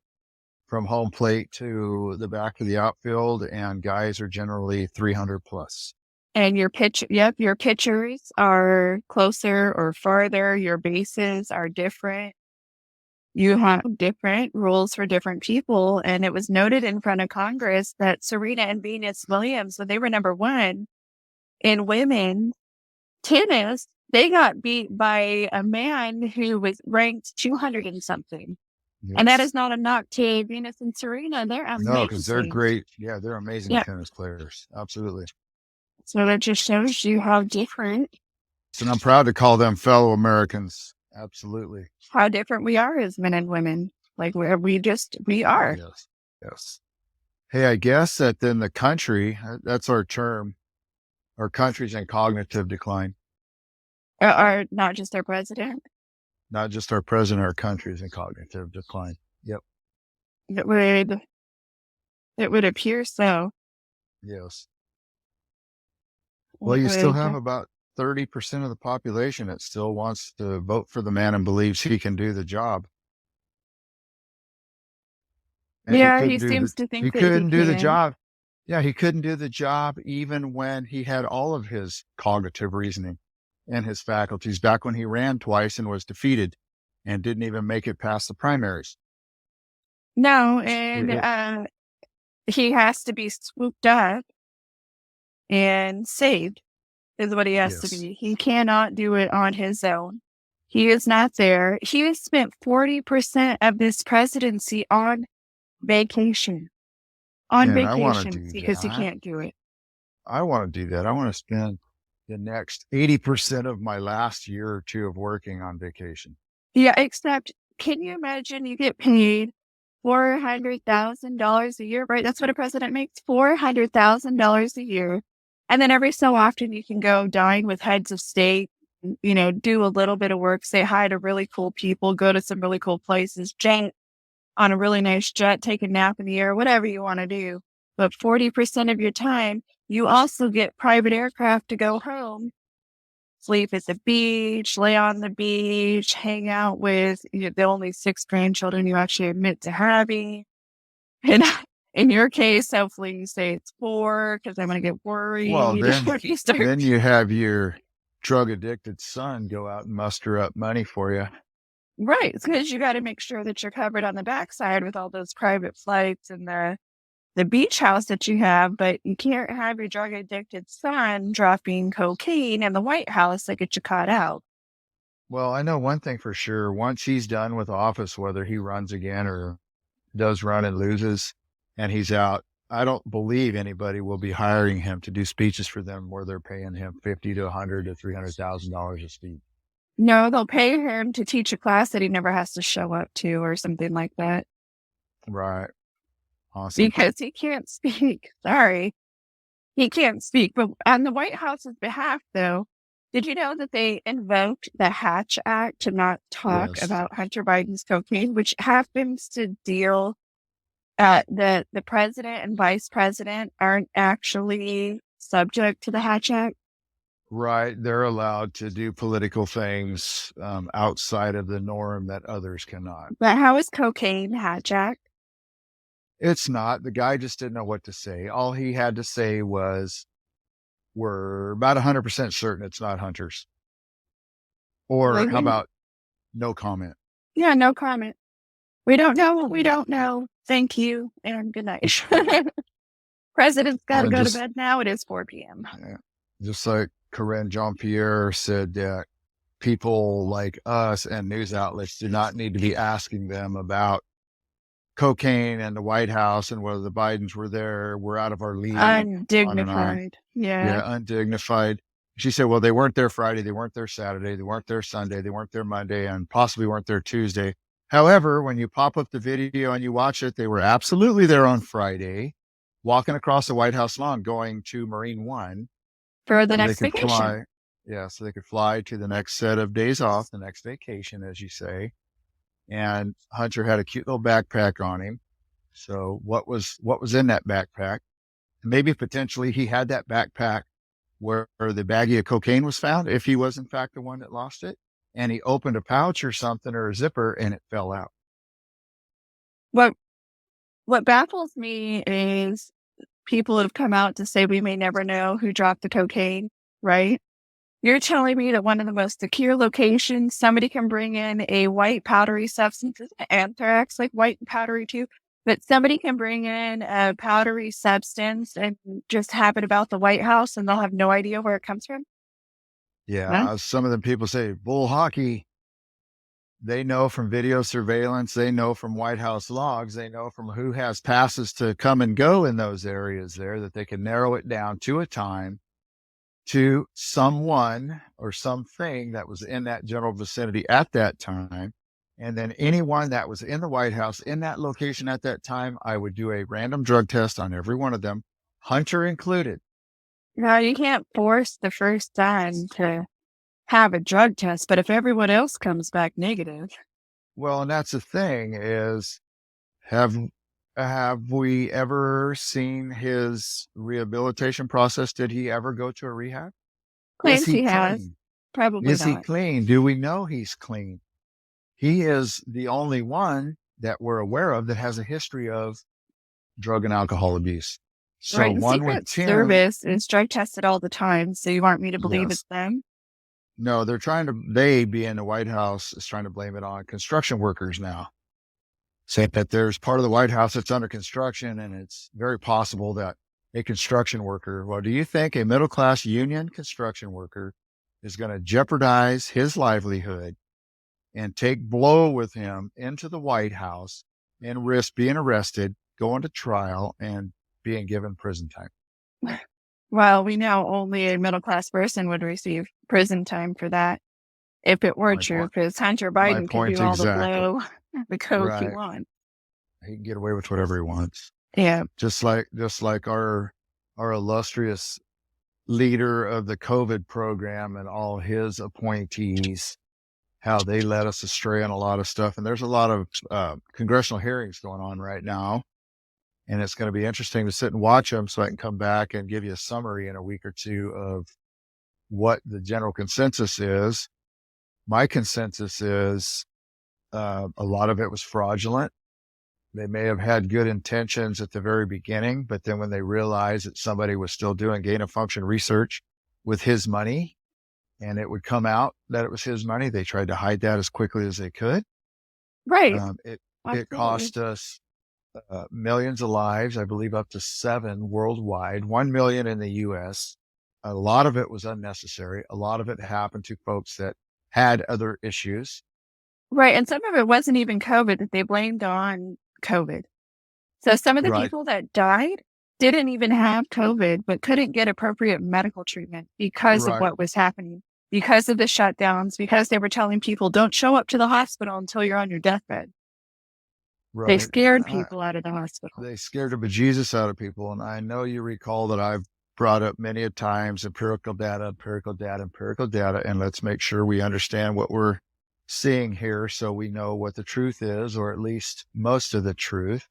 from home plate to the back of the outfield. And guys are generally 300 plus. And your pitchers are closer or farther. Your bases are different. You have different rules for different people. And it was noted in front of Congress that Serena and Venus Williams, when they were number one in women tennis, they got beat by a man who was ranked 200 and something. And that Yes. is not a knock to Venus and Serena. They're No, because they're amazing. great. Yeah, they're amazing Yeah. tennis players. Absolutely. So that just shows you how different And I'm proud to call them fellow Americans. Absolutely. we are as men and women. Like we are. Yes. Yes. Hey, I guess that then the country, that's our term, our country's in cognitive decline. Are not just our president. Not just our president, our country's in cognitive decline. Yep. It would appear so. Yes. Well, you It still would. have about 30% of the population that still wants to vote for the man and believes he can do the job. And Yeah, he seems to think he that he couldn't do the can. job. Yeah, he couldn't do the job even when he had all of his cognitive reasoning and his faculties back when he ran twice and was defeated and didn't even make it past the primaries. No, and he has to be swooped up and saved is what he has to Yes. be. He cannot do it on his own. He is not there. He has spent 40% of this presidency on vacation. And I want to Vacation do because he that. can't do it. I want to do that. I want to spend the next 80% of my last year or two of working on vacation. Yeah, except can you imagine you get paid $400,000 a year, right? That's what a president makes, $400,000 a year. And then every so often you can go dine with heads of state, do a little bit of work, say hi to really cool people, go to some really cool places, jank on a really nice jet, take a nap in the air, whatever you want to do. But 40% of your time, you also get private aircraft to go home, sleep at the beach, lay on the beach, hang out with the only 6 grandchildren you actually admit to having. And in your case, hopefully you say it's 4 because I'm going to get worried. Well, then, when you start. then you have your drug addicted son go out and muster up money for you. Right. It's because you got to make sure that you're covered on the backside with all those private flights and the beach house that you have, but you can't have your drug addicted son dropping cocaine in the White House that gets you caught out. Well, I know one thing for sure. Once he's done with office, whether he runs again or does run and loses and he's out, I don't believe anybody will be hiring him to do speeches for them where they're paying him $50 to $100 to $300,000 a speech. No, they'll pay him to teach a class that he never has to show up to or something like that. Right. Awesome. Because he can't speak. Sorry. He can't speak. But on the White House's behalf, though, did you know that they invoked the Hatch Act to not talk Yes. about Hunter Biden's cocaine, which happens to deal the president and vice president aren't actually subject to the Hatch Act? Right. They're allowed to do political things outside of the norm that others cannot. But how is cocaine Hatch Act? It's not. The guy just didn't know what to say. All he had to say was, we're about 100% certain it's not Hunter's. Or Like, how about no comment? Yeah, no comment. We don't know what we don't know. Thank you and good night. President's got to And go just- to bed now. It is 4 p.m. Just like Karine Jean-Pierre said that people like us and news outlets do not need to be asking them about cocaine and the White House and whether the Bidens were there. We're out of our league. Undignified. Yeah, undignified. She said, well, they weren't there Friday, they weren't there Saturday, they weren't there Sunday, they weren't there Monday, and possibly weren't there Tuesday. However, when you pop up the video and you watch it, they were absolutely there on Friday, walking across the White House lawn, going to Marine One. For the so next they could vacation. fly. Yeah, so they could fly to the next set of days off, the next vacation, as you say. And Hunter had a cute little backpack on him. So what was in that backpack? Maybe potentially he had that backpack where the baggie of cocaine was found, if he was in fact the one that lost it, and he opened a pouch or something or a zipper and it fell out. What baffles me is people have come out to say we may never know who dropped the cocaine, right? You're telling me that one of the most secure locations, somebody can bring in a white powdery substance, isn't anthrax like white and powdery too? But somebody can bring in a powdery substance and just have it about the White House and they'll have no idea where it comes from? Huh? Yeah. Some of the people say bull hockey. They know from video surveillance. They know from White House logs. They know from who has passes to come and go in those areas there that they can narrow it down to a time, to someone or something that was in that general vicinity at that time. And then anyone that was in the White House in that location at that time, I would do a random drug test on every one of them, Hunter included. No, you can't force the first time to have a drug test, but if everyone else comes back negative. Well, and that's the thing is, have we ever seen his rehabilitation process? Did he ever go to a rehab? Is Claims he he has. clean? Probably Is he not. clean? Do we know he's clean? He is the only one that we're aware of that has a history of drug and alcohol abuse. So Right. And one would Secret tend, Service is drug tested all the time. So you want me to believe yes. it's them? No, they're trying to, they being the White House is trying to blame it on construction workers now. Saying that there's part of the White House that's under construction and it's very possible that a construction worker, well, do you think a middle-class union construction worker is going to jeopardize his livelihood and take blow with him into the White House and risk being arrested, going to trial, and being given prison time? Well, we know only a middle class person would receive prison time for that if it were My true, point. because Hunter My Biden could point do all the exactly. blow, the coke he Right. wants. He can get away with whatever he wants. Yeah. Just like our illustrious leader of the COVID program and all his appointees, how they led us astray on a lot of stuff. And there's a lot of congressional hearings going on right now. And it's going to be interesting to sit and watch them so I can come back and give you a summary in a week or two of what the general consensus is. My consensus is a lot of it was fraudulent. They may have had good intentions at the very beginning, but then when they realized that somebody was still doing gain of function research with his money and it would come out that it was his money, they tried to hide that as quickly as they could. Right. It Absolutely. cost us millions of lives, I believe up to 7 worldwide, 1 million in the US. A lot of it was unnecessary. A lot of it happened to folks that had other issues. Right. And some of it wasn't even COVID that they blamed on COVID. So some of the Right. people that died didn't even have COVID, but couldn't get appropriate medical treatment because of Right. what was happening, because of the shutdowns, because they were telling people, don't show up to the hospital until you're on your deathbed. They Right. scared people out of the hospital. They scared the bejesus out of people. And I know you recall that I've brought up many a times empirical data. And let's make sure we understand what we're seeing here so we know what the truth is, or at least most of the truth.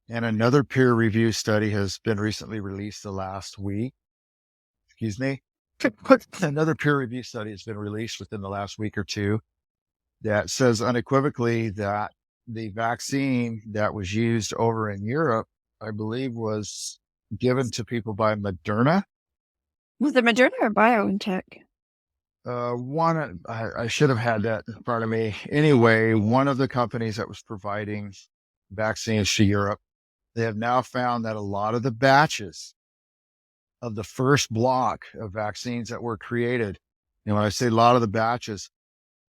And another peer review study has been recently released the last week. Excuse me. Another peer review study has been released within the last week or two that says unequivocally that the vaccine that was used over in Europe, I believe, was given to people by Moderna. Was it Moderna or BioNTech? I should have had that in front of me. Anyway, one of the companies that was providing vaccines to Europe, they have now found that a lot of the batches of the first block of vaccines that were created, and when I say a lot of the batches,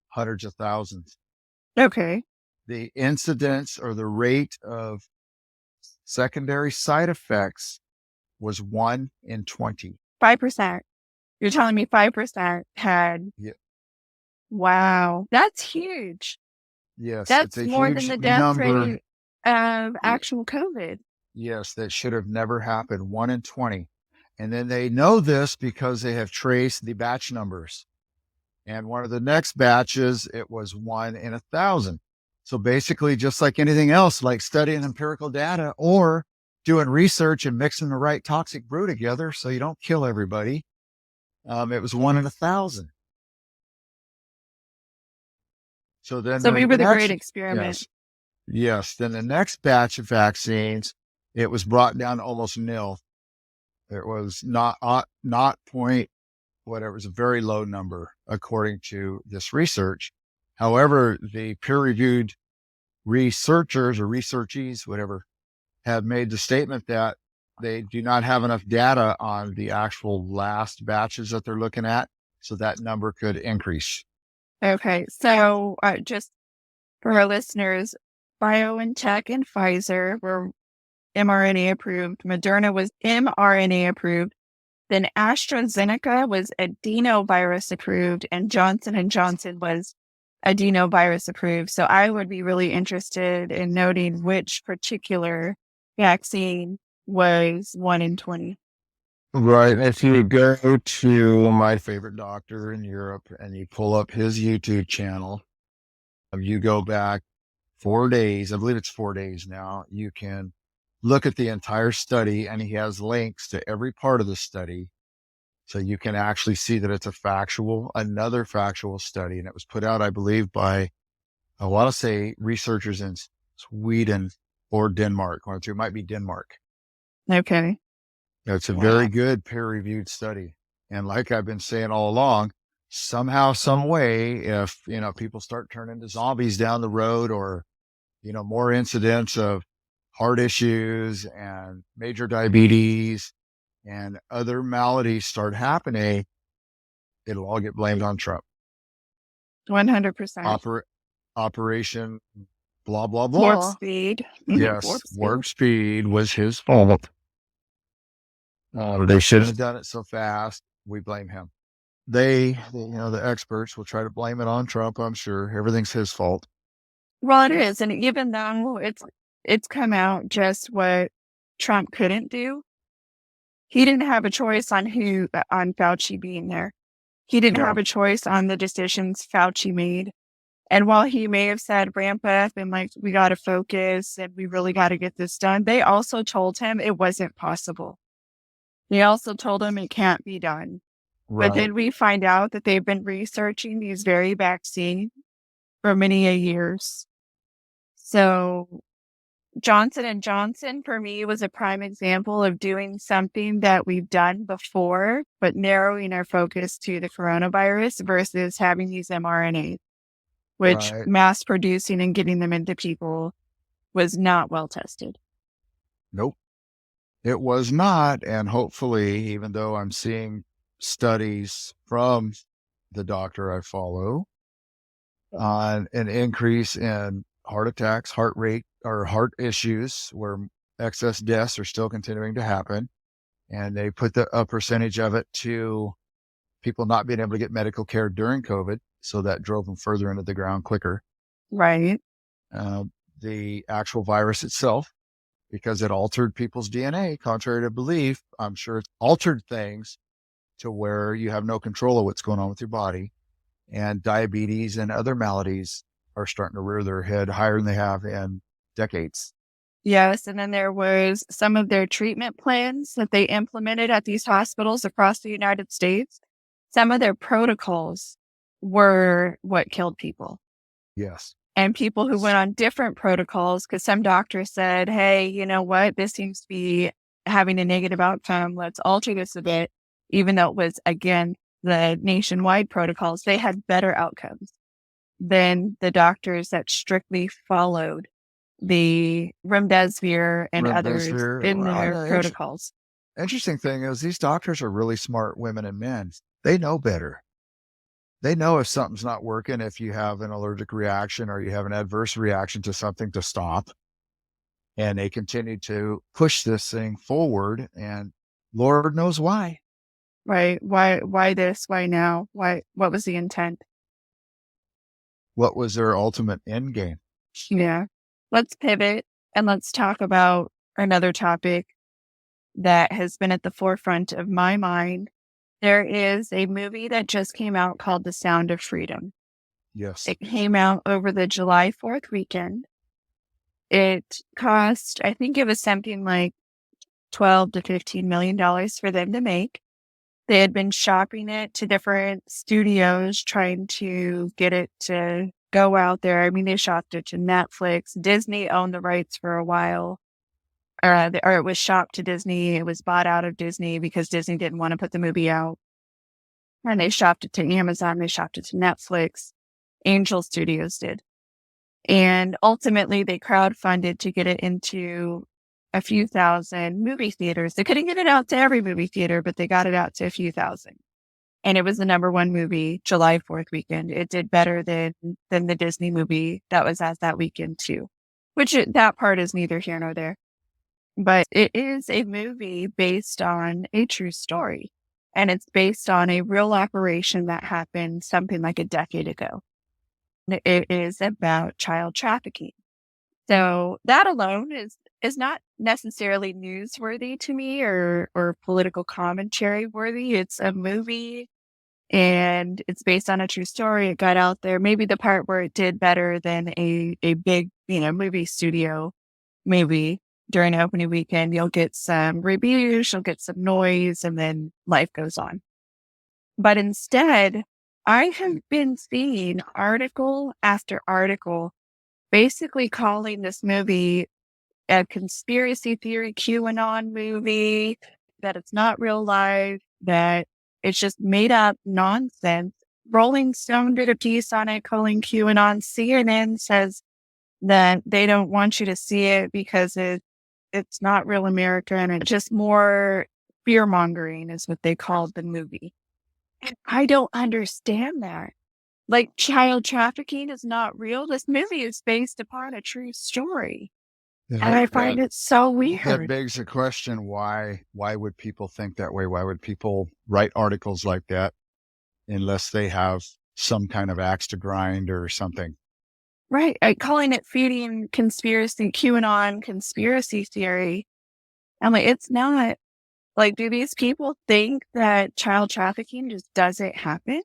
hundreds of thousands, Okay. the incidence or the rate of secondary side effects was 1 in 20. 5%. You're telling me 5% had. Yeah. Wow. That's huge. Yes. That's it's a more huge than the death number. rate of actual COVID. Yes. That should have never happened. 1 in 20. And then they know this because they have traced the batch numbers. And one of the next batches, it was 1 in 1,000. So basically, just like anything else, like studying empirical data or doing research and mixing the right toxic brew together so you don't kill everybody, it was 1 in 1,000. So then So we were the next- great experiment. Yes. Then the next batch of vaccines, it was brought down to almost nil. It was not whatever, it was a very low number according to this research. However, the peer-reviewed researchers or researchees, whatever, have made the statement that they do not have enough data on the actual last batches that they're looking at, so that number could increase. Okay. So just for our listeners, BioNTech and Pfizer were mRNA approved. Moderna was mRNA approved. Then AstraZeneca was adenovirus approved, and Johnson & Johnson was adenovirus approved. So I would be really interested in noting which particular vaccine was 1 in 20. Right. If you go to my favorite doctor in Europe and you pull up his YouTube channel, you go back 4 days, I believe it's 4 days now, you can look at the entire study, and he has links to every part of the study. So you can actually see that it's another factual study. And it was put out, I believe, by, I want to say, researchers in Sweden or Denmark. It might be Denmark. Okay. It's a very good peer-reviewed study. And like I've been saying all along, somehow, some way, if, people start turning to zombies down the road, or, more incidents of heart issues and major diabetes and other maladies start happening, it'll all get blamed on Trump. 100%. Operation blah, blah, blah. Warp speed. Yes, warp speed was his fault. They shouldn't have done it so fast. We blame him. The experts will try to blame it on Trump, I'm sure. Everything's his fault. Well, it is. And even though it's come out just what Trump couldn't do, he didn't have a choice on Fauci being there. He didn't have a choice on the decisions Fauci made. And while he may have said ramp up and we got to focus and we really got to get this done, they also told him it wasn't possible. They also told him it can't be done. Right. But then we find out that they've been researching these very vaccines for many years. So Johnson & Johnson, for me, was a prime example of doing something that we've done before, but narrowing our focus to the coronavirus versus having these mRNAs, which mass producing and getting them into people was not well tested. Nope, it was not. And hopefully, even though I'm seeing studies from the doctor I follow on an increase in heart attacks, heart rate, or heart issues, where excess deaths are still continuing to happen. And they put a percentage of it to people not being able to get medical care during COVID. So that drove them further into the ground quicker. Right. The actual virus itself, because it altered people's DNA, contrary to belief, I'm sure it's altered things to where you have no control of what's going on with your body. And diabetes and other maladies are starting to rear their head higher than they have in decades. Yes. And then there was some of their treatment plans that they implemented at these hospitals across the United States. Some of their protocols were what killed people. Yes. And people who went on different protocols, because some doctors said, hey, you know what, this seems to be having a negative outcome. Let's alter this a bit. Even though it was, again, the nationwide protocols, they had better outcomes than the doctors that strictly followed the remdesivir and others in their protocols. Interesting thing is, these doctors are really smart women and men. They know better. They know if something's not working, if you have an allergic reaction or you have an adverse reaction to something, to stop. And they continue to push this thing forward, and Lord knows why. Right. Why this? Why now? What was the intent? What was their ultimate end game? Yeah. Let's pivot and let's talk about another topic that has been at the forefront of my mind. There is a movie that just came out called The Sound of Freedom. Yes. It came out over the July 4th weekend. It cost, I think it was something like $12 to $15 million for them to make. They had been shopping it to different studios, trying to get it to go out there. I mean, they shopped it to Netflix. Disney owned the rights for a while. Or it was shopped to Disney. It was bought out of Disney because Disney didn't want to put the movie out. and they shopped it to Amazon, they shopped it to Netflix, Angel Studios did. And ultimately, they crowdfunded to get it into a few thousand movie theaters. They couldn't get it out to every movie theater, but they got it out to a few thousand. And it was the number one movie July 4th weekend. It did better than the Disney movie that was out that weekend too, that part is neither here nor there. But it is a movie based on a true story. And it's based on a real operation that happened something like a decade ago. It is about child trafficking. So that alone is not necessarily newsworthy to me or political commentary worthy. It's a movie and it's based on a true story. It got out there. Maybe the part where it did better than a big, movie studio movie during opening weekend, you'll get some reviews, you'll get some noise, and then life goes on. But instead, I have been seeing article after article basically calling this movie a conspiracy theory QAnon movie, that it's not real life, that it's just made up nonsense. Rolling Stone did a piece on it calling QAnon. CNN says that they don't want you to see it because it's not real America and it's just more fear mongering is what they called the movie. And I don't understand that. Like, child trafficking is not real. This movie is based upon a true story. And I find it so weird. That begs the question, why would people think that way? Why would people write articles like that unless they have some kind of axe to grind or something? Right. Calling it feeding conspiracy, QAnon conspiracy theory. I'm like, it's not. Like, do these people think that child trafficking just doesn't happen?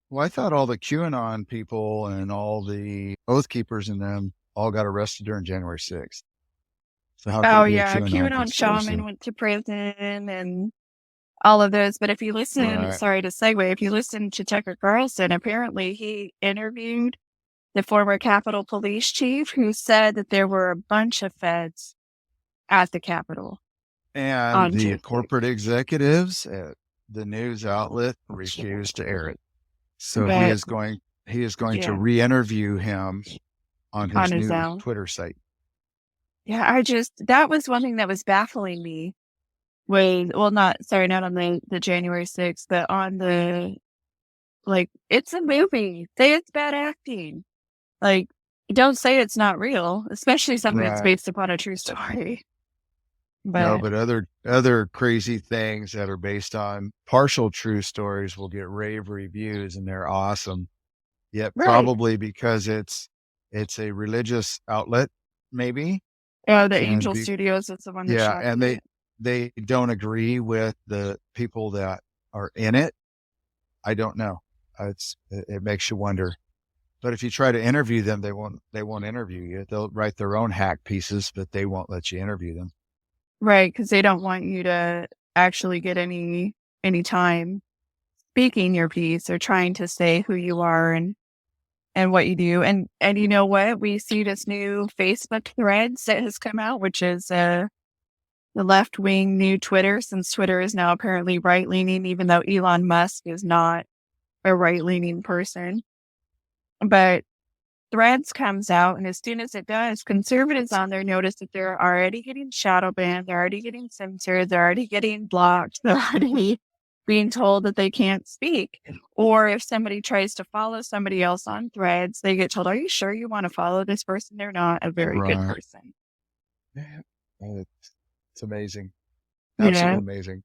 Well, I thought all the QAnon people and all the Oath Keepers and them all got arrested during January 6th. So how could it be a QAnon shaman went to prison and all of those. But if you listen, sorry to segue, if you listen to Tucker Carlson, apparently he interviewed the former Capitol Police chief who said that there were a bunch of feds at the Capitol. And the corporate executives at the news outlet refused to air it. So he is going to re-interview him on his new Twitter site. Yeah, that was one thing that was baffling me. Not on the January 6th, but on it's a movie. Say it's bad acting. Like, don't say it's not real, especially something that's based upon a true story. But other crazy things that are based on partial true stories will get rave reviews, and they're awesome. Yet probably because it's a religious outlet, maybe. Oh, the Angel Studios is the one that shot and they don't agree with the people that are in it. I don't know. It makes you wonder. But if you try to interview them, they won't interview you. They'll write their own hack pieces, but they won't let you interview them. Right, because they don't want you to actually get any time speaking your piece or trying to say who you are and what you do. And you know what? We see this new Facebook Threads that has come out, which is the left-wing new Twitter, since Twitter is now apparently right-leaning, even though Elon Musk is not a right-leaning person. But Threads comes out, and as soon as it does, conservatives on there notice that they're already getting shadow banned, they're already getting censored, they're already getting blocked, they're already being told that they can't speak. Or if somebody tries to follow somebody else on Threads, they get told, are you sure you want to follow this person? They're not a very good person. It's amazing. Absolutely amazing.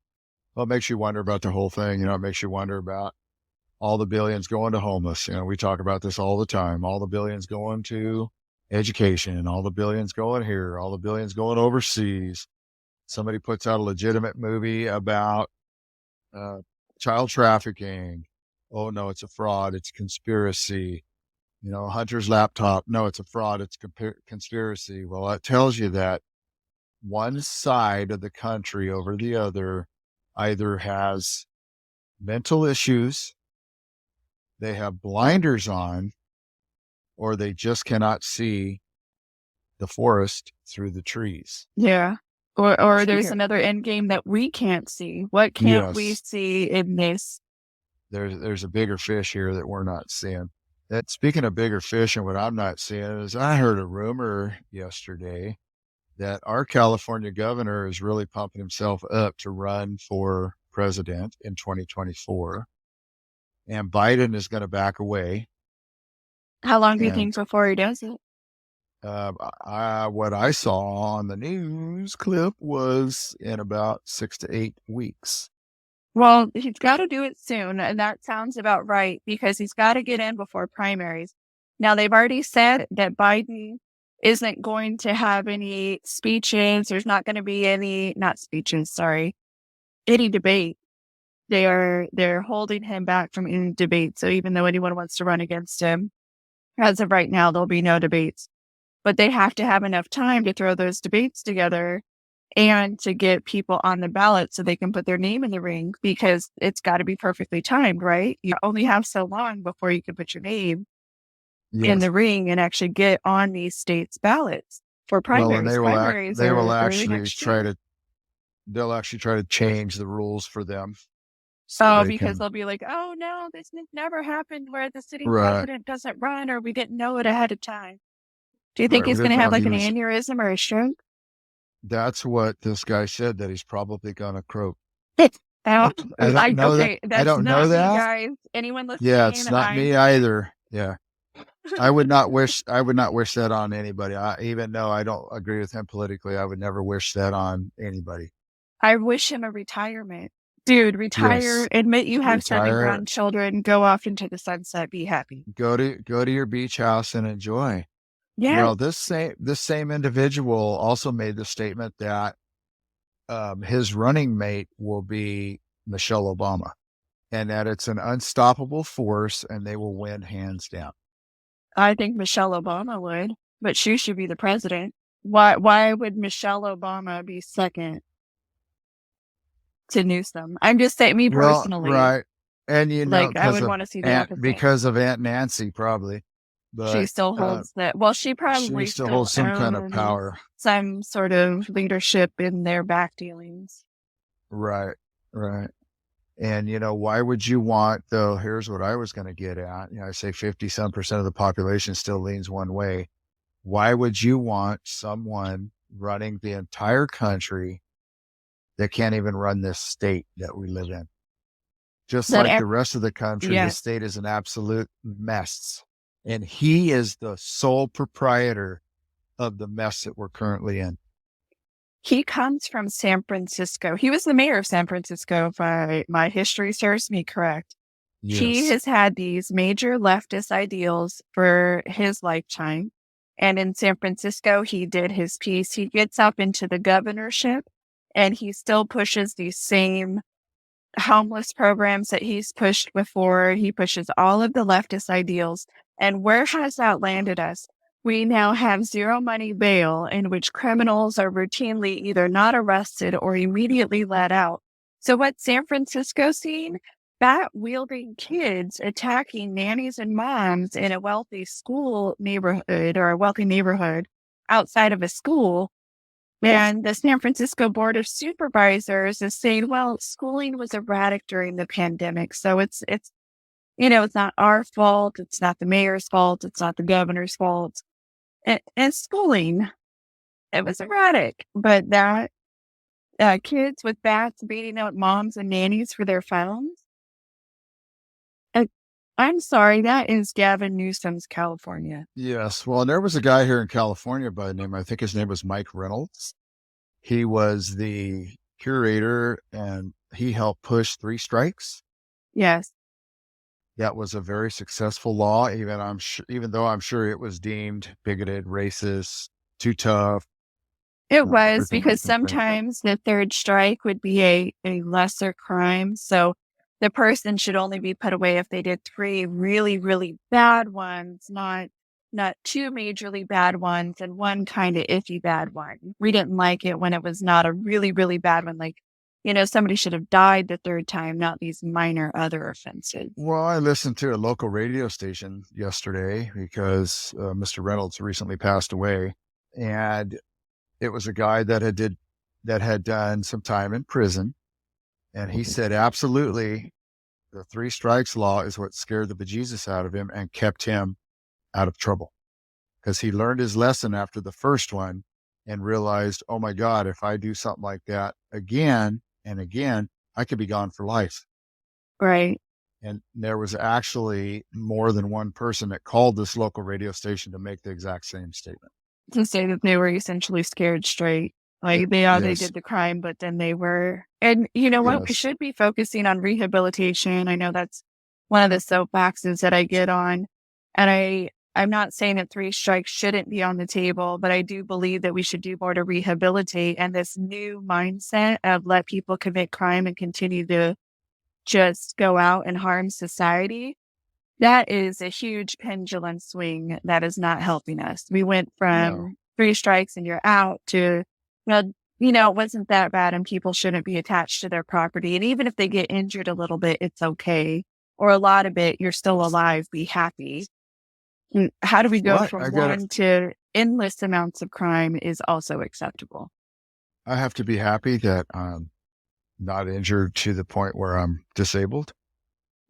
Well, it makes you wonder about the whole thing. It makes you wonder about all the billions going to homeless. We talk about this all the time. All the billions going to education, all the billions going here, all the billions going overseas. Somebody puts out a legitimate movie about child trafficking. Oh, no, it's a fraud. It's conspiracy. Hunter's laptop. No, it's a fraud. It's conspiracy. Well, that tells you that one side of the country over the other either has mental issues, they have blinders on, or they just cannot see the forest through the trees. Yeah. Or there's another end game that we can't see. What can't we see in this there's a bigger fish here that we're not seeing. That speaking of bigger fish, and what I'm not seeing is I heard a rumor yesterday that our California governor is really pumping himself up to run for president in 2024, and Biden is going to back away. How long do you And think before he does it? what I saw on the news clip was in about 6 to 8 weeks. Well, he's got to do it soon, and that sounds about right because he's got to get in before primaries. Now, they've already said that Biden isn't going to have any speeches. There's not going to be any, not speeches, sorry, any debate. They're holding him back from any debate. So even though anyone wants to run against him, as of right now, there'll be no debates. But they have to have enough time to throw those debates together and to get people on the ballot so they can put their name in the ring because it's got to be perfectly timed, right? You only have so long before you can put your name in the ring and actually get on these states' ballots for primaries. Well, and they will actually try to. they'll actually try to change the rules for them. Because they'll be like, oh no, this never happened where the sitting president doesn't run or we didn't know it ahead of time. Do you think he's going to have like an aneurysm or a stroke? That's what this guy said, that he's probably going to croak. I don't know that. I don't know that. Me, guys. Anyone listening? Yeah, it's not me either. Yeah. I would not wish that on anybody. Even though I don't agree with him politically, I would never wish that on anybody. I wish him a retirement. Dude, retire, yes. Admit you have 7 grandchildren, go off into the sunset, be happy. Go to your beach house and enjoy. Yeah. Well, this same individual also made the statement that his running mate will be Michelle Obama, and that it's an unstoppable force and they will win hands down. I think Michelle Obama would, but she should be the president. Why would Michelle Obama be second to Newsom? I'm just saying, me personally. Right. And I would want to see that because of Aunt Nancy, probably. But she still holds that. Well, she probably still holds some kind of power, some sort of leadership in their back dealings. Right. And why would you want, though? Here's what I was going to get at. I say 50% of the population still leans one way. Why would you want someone running the entire country that can't even run this state that we live in? Just like the rest of the country, the state is an absolute mess. And he is the sole proprietor of the mess that we're currently in. He comes from San Francisco. He was the mayor of San Francisco, if my history serves me correct. Yes. He has had these major leftist ideals for his lifetime. And in San Francisco, he did his piece. He gets up into the governorship and he still pushes these same homeless programs that he's pushed before. He pushes all of the leftist ideals. And where has that landed us? We now have zero money bail in which criminals are routinely either not arrested or immediately let out. So what's San Francisco seen? Bat-wielding kids attacking nannies and moms in a wealthy school neighborhood or a wealthy neighborhood outside of a school. And the San Francisco Board of Supervisors is saying, well, schooling was erratic during the pandemic. So it's not our fault. It's not the mayor's fault. It's not the governor's fault. And schooling, it was erratic. But that kids with bats beating out moms and nannies for their phones, I'm sorry, that is Gavin Newsom's California. Yes. Well, there was a guy here in California by the name, I think his name was Mike Reynolds. He was the curator and he helped push 3 strikes. Yes. That was a very successful law, even though I'm sure it was deemed bigoted, racist, too tough. It was, because sometimes the 3rd strike would be a lesser crime. So the person should only be put away if they did 3 really, really bad ones, not 2 majorly bad ones and 1 kind of iffy bad one. We didn't like it when it was not a really, really bad one. Like, somebody should have died the 3rd time, not these minor other offenses. Well, I listened to a local radio station yesterday because Mr. Reynolds recently passed away, and it was a guy that had done some time in prison, and he said absolutely The 3 strikes law is what scared the bejesus out of him and kept him out of trouble, because he learned his lesson after the first one and realized, oh my God, if I do something like that again and again, I could be gone for life. Right. And there was actually more than one person that called this local radio station to make the exact same statement. To say that they were essentially scared straight. Like they Yes. did the crime, but then they were, and you know what? We Yes. should be focusing on rehabilitation. I know that's one of the soapboxes that I get on. And I'm not saying that 3 strikes shouldn't be on the table, but I do believe that we should do more to rehabilitate. And this new mindset of let people commit crime and continue to just go out and harm society, that is a huge pendulum swing that is not helping us. We went from No. 3 strikes and you're out to, well, you know, it wasn't that bad and people shouldn't be attached to their property. And even if they get injured a little bit, it's okay. Or a lot of it, you're still alive, be happy. And how do we go What? from one to endless amounts of crime is also acceptable? I have to be happy that I'm not injured to the point where I'm disabled.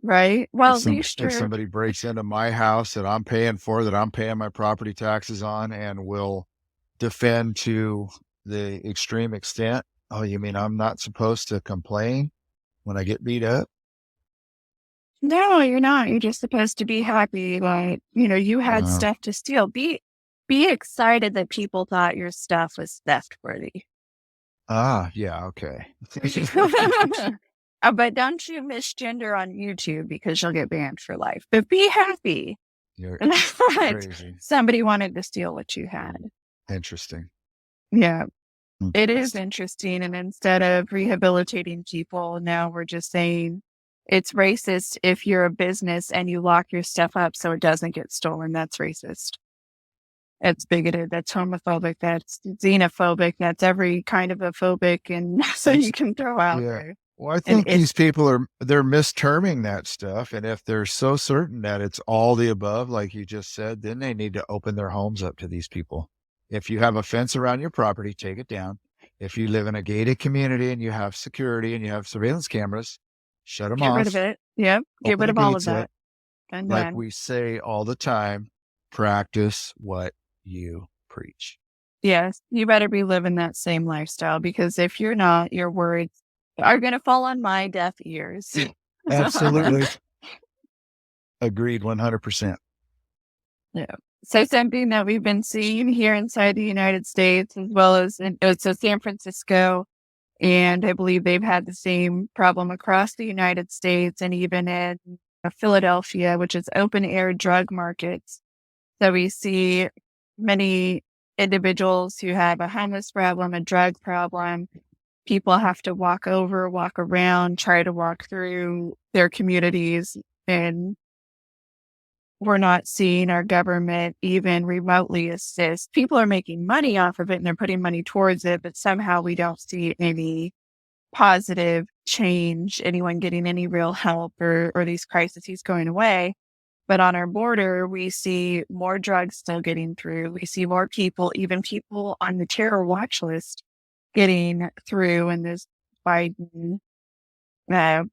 Right? Well, If somebody breaks into my house that I'm paying for, that I'm paying my property taxes on, and will defend to the extreme extent, oh, you mean I'm not supposed to complain when I get beat up? No, you're not. You're just supposed to be happy. Like, you know, you had stuff to steal. Be excited that people thought your stuff was theft worthy. Yeah, okay. But don't you misgender on YouTube because you'll get banned for life. But be happy. You're that crazy. somebody wanted to steal what you had. Interesting. Yeah, it is interesting. And instead of rehabilitating people, now we're just saying it's racist if you're a business and you lock your stuff up so it doesn't get stolen. That's racist. It's bigoted. That's homophobic. That's xenophobic. That's every kind of a phobic. And so you can throw out there. Well, I think these people they're misterming that stuff. And if they're so certain that it's all the above, like you just said, then they need to open their homes up to these people. If you have a fence around your property, take it down. If you live in a gated community and you have security and you have surveillance cameras, shut them off. Get rid of it. Yep. Get rid of all of that. And like we say all the time, practice what you preach. Yes. You better be living that same lifestyle, because if you're not, your words are going to fall on my deaf ears. Absolutely. Agreed 100%. Yeah. So something that we've been seeing here inside the United States, as well as so San Francisco, and I believe they've had the same problem across the United States and even in Philadelphia, which is open air drug markets. So we see many individuals who have a homeless problem, a drug problem. People have to walk around, try to walk through their communities, and we're not seeing our government even remotely assist. People are making money off of it and they're putting money towards it, but somehow we don't see any positive change, anyone getting any real help or these crises going away. But on our border, we see more drugs still getting through. We see more people, even people on the terror watch list, getting through in this Biden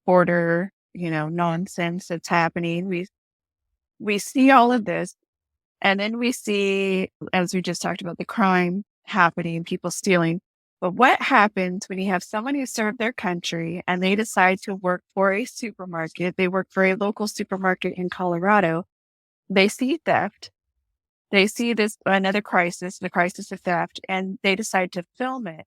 border, nonsense that's happening. We see all of this. And then we see, as we just talked about, the crime happening, people stealing. But what happens when you have someone who served their country and they decide to work for a supermarket? They work for a local supermarket in Colorado. They see theft. They see another crisis, the crisis of theft, and they decide to film it.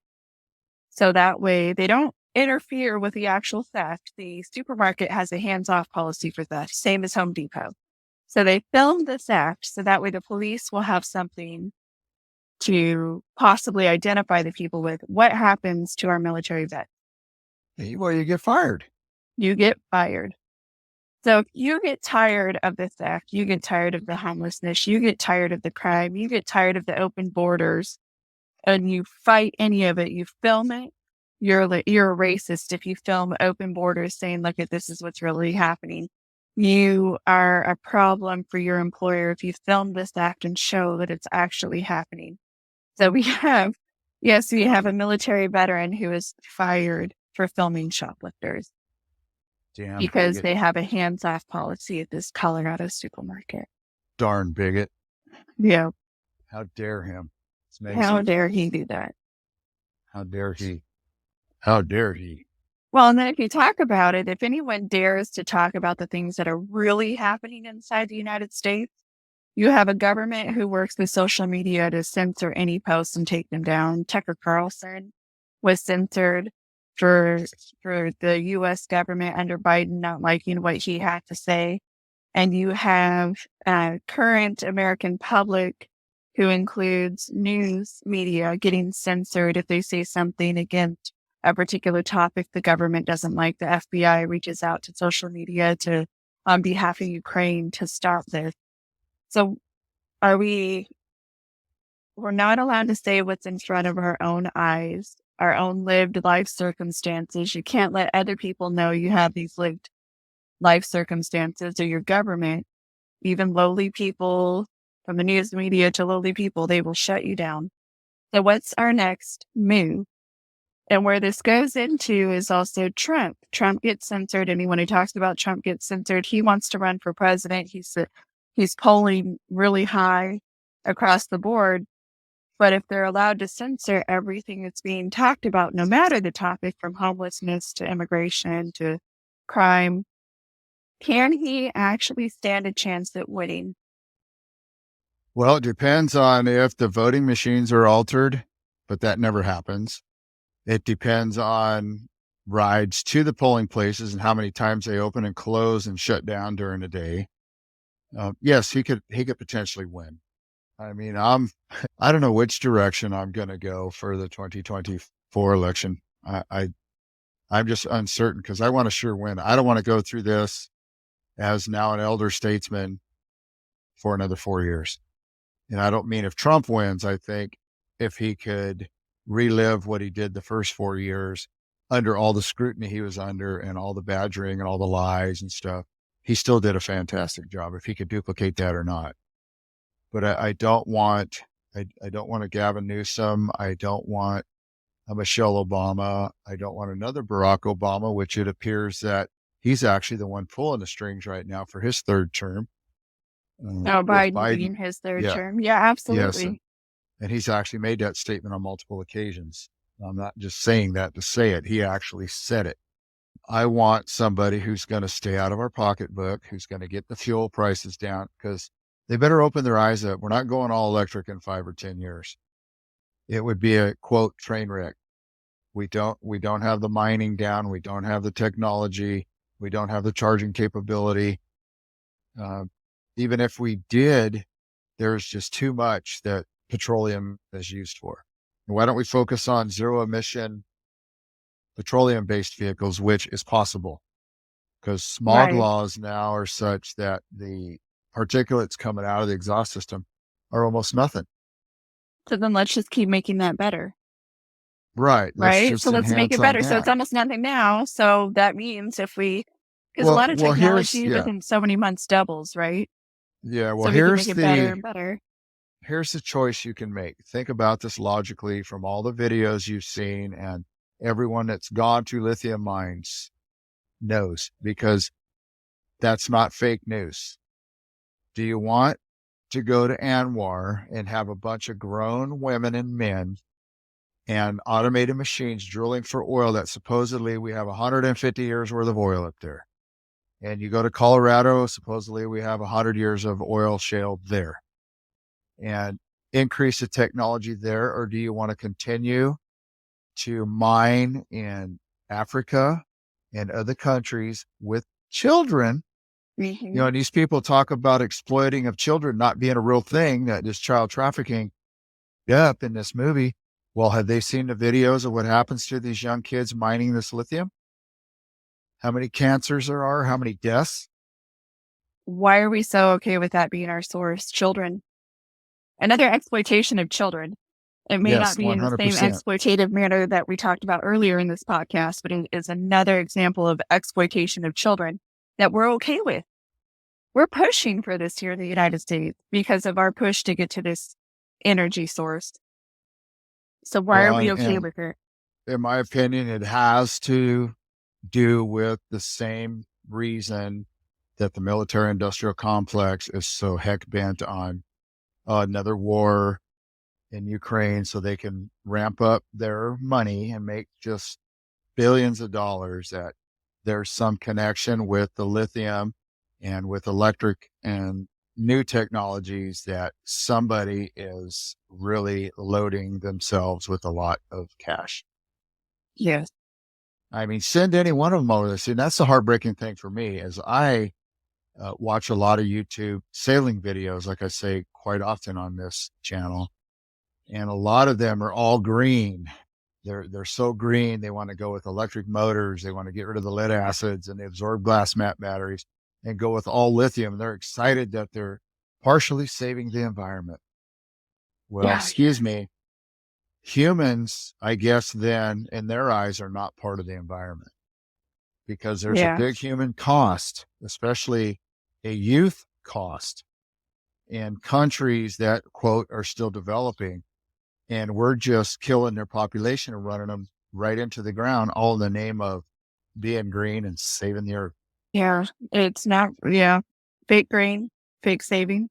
So that way they don't interfere with the actual theft. The supermarket has a hands-off policy for theft, same as Home Depot. So they film the theft so that way the police will have something to possibly identify the people with. What happens to our military vets? Well, you get fired. You get fired. So if you get tired of the theft, you get tired of the homelessness, you get tired of the crime, you get tired of the open borders, and you fight any of it, you film it, you're a racist if you film open borders saying, look at this is what's really happening. You are a problem for your employer if you film this act and show that it's actually happening. So we have a military veteran who is fired for filming shoplifters. Damn because bigot. they have a hands-off policy at this Colorado supermarket. Darn bigot. Yeah. How dare him? It's amazing. How dare he do that? How dare he? How dare he? Well, and then if you talk about it, if anyone dares to talk about the things that are really happening inside the United States, you have a government who works with social media to censor any posts and take them down. Tucker Carlson was censored for the U.S. government under Biden not liking what he had to say. And you have current American public, who includes news media, getting censored if they say something against a particular topic the government doesn't like. The FBI reaches out to social media to, on behalf of Ukraine, to stop this. So we're not allowed to say what's in front of our own eyes, our own lived life circumstances. You can't let other people know you have these lived life circumstances, or your government, even lowly people, from the news media to lowly people, they will shut you down. So what's our next move? And where this goes into is also Trump. Trump gets censored. Anyone who talks about Trump gets censored. He wants to run for president. He's polling really high across the board. But if they're allowed to censor everything that's being talked about, no matter the topic, from homelessness to immigration to crime, can he actually stand a chance at winning? Well, it depends on if the voting machines are altered, but that never happens. It depends on rides to the polling places and how many times they open and close and shut down during the day. Yes, he could potentially win. I mean, I don't know which direction I'm going to go for the 2024 election. I'm just uncertain because I want to sure win. I don't want to go through this as now an elder statesman for another 4 years. And I don't mean if Trump wins. I think if he could relive what he did the first 4 years under all the scrutiny he was under and all the badgering and all the lies and stuff, he still did a fantastic job, if he could duplicate that or not. But I don't want a Gavin Newsom. I don't want a Michelle Obama. I don't want another Barack Obama, which it appears that he's actually the one pulling the strings right now for his third term. Biden being his third term. Yeah, absolutely. Yes, and he's actually made that statement on multiple occasions. I'm not just saying that to say it. He actually said it. I want somebody who's going to stay out of our pocketbook, who's going to get the fuel prices down, because they better open their eyes up. We're not going all electric in 5 or 10 years. It would be a, quote, train wreck. We don't have the mining down. We don't have the technology. We don't have the charging capability. Even if we did, there's just too much that petroleum is used for. And why don't we focus on zero emission petroleum-based vehicles, which is possible? Because smog laws now are such that the particulates coming out of the exhaust system are almost nothing. So then let's just keep making that better. Right. So let's make it better. So it's almost nothing now. So that means because a lot of technology within so many months doubles, right? Yeah. Well, so we can make it better and better. Here's the choice you can make. Think about this logically from all the videos you've seen, and everyone that's gone to lithium mines knows, because that's not fake news. Do you want to go to Anwar and have a bunch of grown women and men and automated machines drilling for oil that supposedly we have 150 years worth of oil up there? And you go to Colorado, supposedly we have 100 years of oil shale there, and increase the technology there? Or do you want to continue to mine in Africa and other countries with children? Mm-hmm. You know, and these people talk about exploiting of children not being a real thing, that is child trafficking up in this movie. Well, have they seen the videos of what happens to these young kids mining this lithium? How many cancers there are? How many deaths? Why are we so okay with that being our source? Children. Another exploitation of children. It may not be in the same exploitative manner that we talked about earlier in this podcast, but it is another example of exploitation of children that we're okay with. We're pushing for this here in the United States because of our push to get to this energy source. So why are we okay with it? In my opinion, it has to do with the same reason that the military industrial complex is so heck bent on another war in Ukraine so they can ramp up their money and make just billions of dollars, that there's some connection with the lithium and with electric and new technologies, that somebody is really loading themselves with a lot of cash. Yes. I mean, send any one of them over this. And that's the heartbreaking thing for me, is I watch a lot of YouTube sailing videos, like I say quite often on this channel. And a lot of them are all green. They're so green. They want to go with electric motors. They want to get rid of the lead acids, and they absorb glass mat batteries and go with all lithium. They're excited that they're partially saving the environment. Well, excuse me. Humans, I guess then, in their eyes, are not part of the environment, because there's a big human cost, especially a youth cost, in countries that, quote, are still developing. And we're just killing their population and running them right into the ground, all in the name of being green and saving the earth. Yeah. It's not, fake green, fake saving.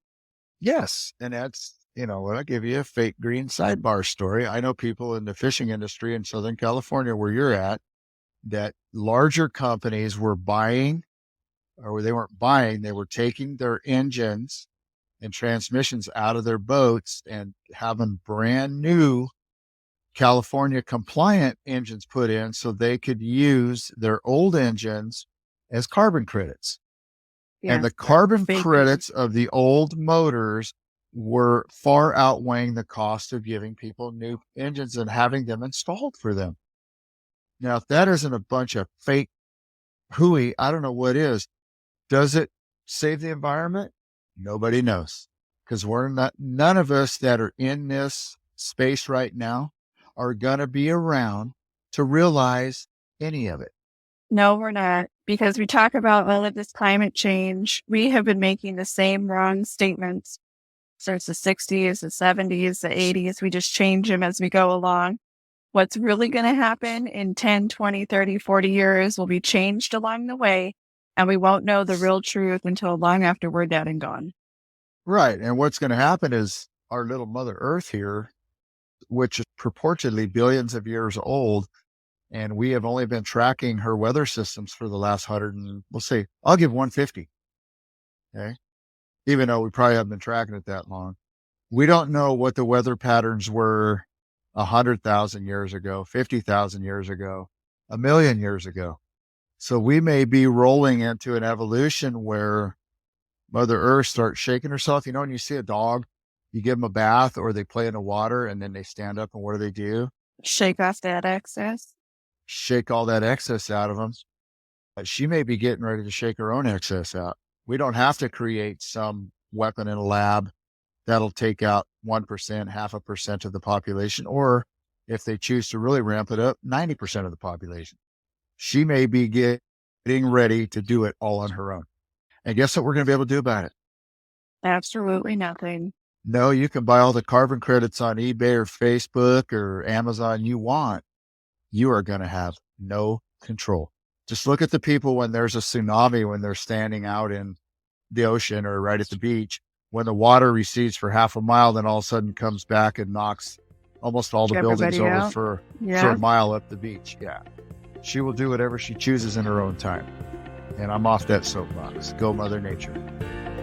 Yes. And that's, I'll give you a fake green sidebar story. I know people in the fishing industry in Southern California, where you're at, that larger companies were buying, or they weren't buying, they were taking their engines and transmissions out of their boats and having brand new California compliant engines put in so they could use their old engines as carbon credits. And the carbon credits of the old motors were far outweighing the cost of giving people new engines and having them installed for them. Now, if that isn't a bunch of fake hooey, I don't know what is. Does it save the environment? Nobody knows, because none of us that are in this space right now are going to be around to realize any of it. No, we're not, because we talk about all of this climate change. We have been making the same wrong statements since the 60s, the 70s, the 80s. We just change them as we go along. What's really going to happen in 10, 20, 30, 40 years will be changed along the way, and we won't know the real truth until long after we're dead and gone. Right. And what's going to happen is our little Mother Earth here, which is purportedly billions of years old, and we have only been tracking her weather systems for the last 100 and we'll say, I'll give 150. Okay. Even though we probably haven't been tracking it that long. We don't know what the weather patterns were 100,000 years ago, 50,000 years ago, 1,000,000 years ago. So we may be rolling into an evolution where Mother Earth starts shaking herself. When you see a dog, you give them a bath or they play in the water and then they stand up, and what do? Shake off that excess. Shake all that excess out of them. She may be getting ready to shake her own excess out. We don't have to create some weapon in a lab that'll take out 1%, 0.5% of the population, or if they choose to really ramp it up, 90% of the population. She may be getting ready to do it all on her own. And guess what we're going to be able to do about it? Absolutely nothing. No, you can buy all the carbon credits on eBay or Facebook or Amazon you want. You are going to have no control. Just look at the people when there's a tsunami, when they're standing out in the ocean or right at the beach, when the water recedes for half a mile, then all of a sudden comes back and knocks almost all the buildings over for a mile up the beach. Yeah. She will do whatever she chooses in her own time. And I'm off that soapbox. Go Mother Nature.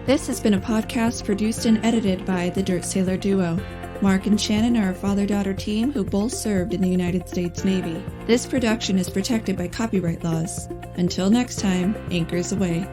This has been a podcast produced and edited by the Dirt Sailor Duo. Mark and Shannon are a father-daughter team who both served in the United States Navy. This production is protected by copyright laws. Until next time, anchors away.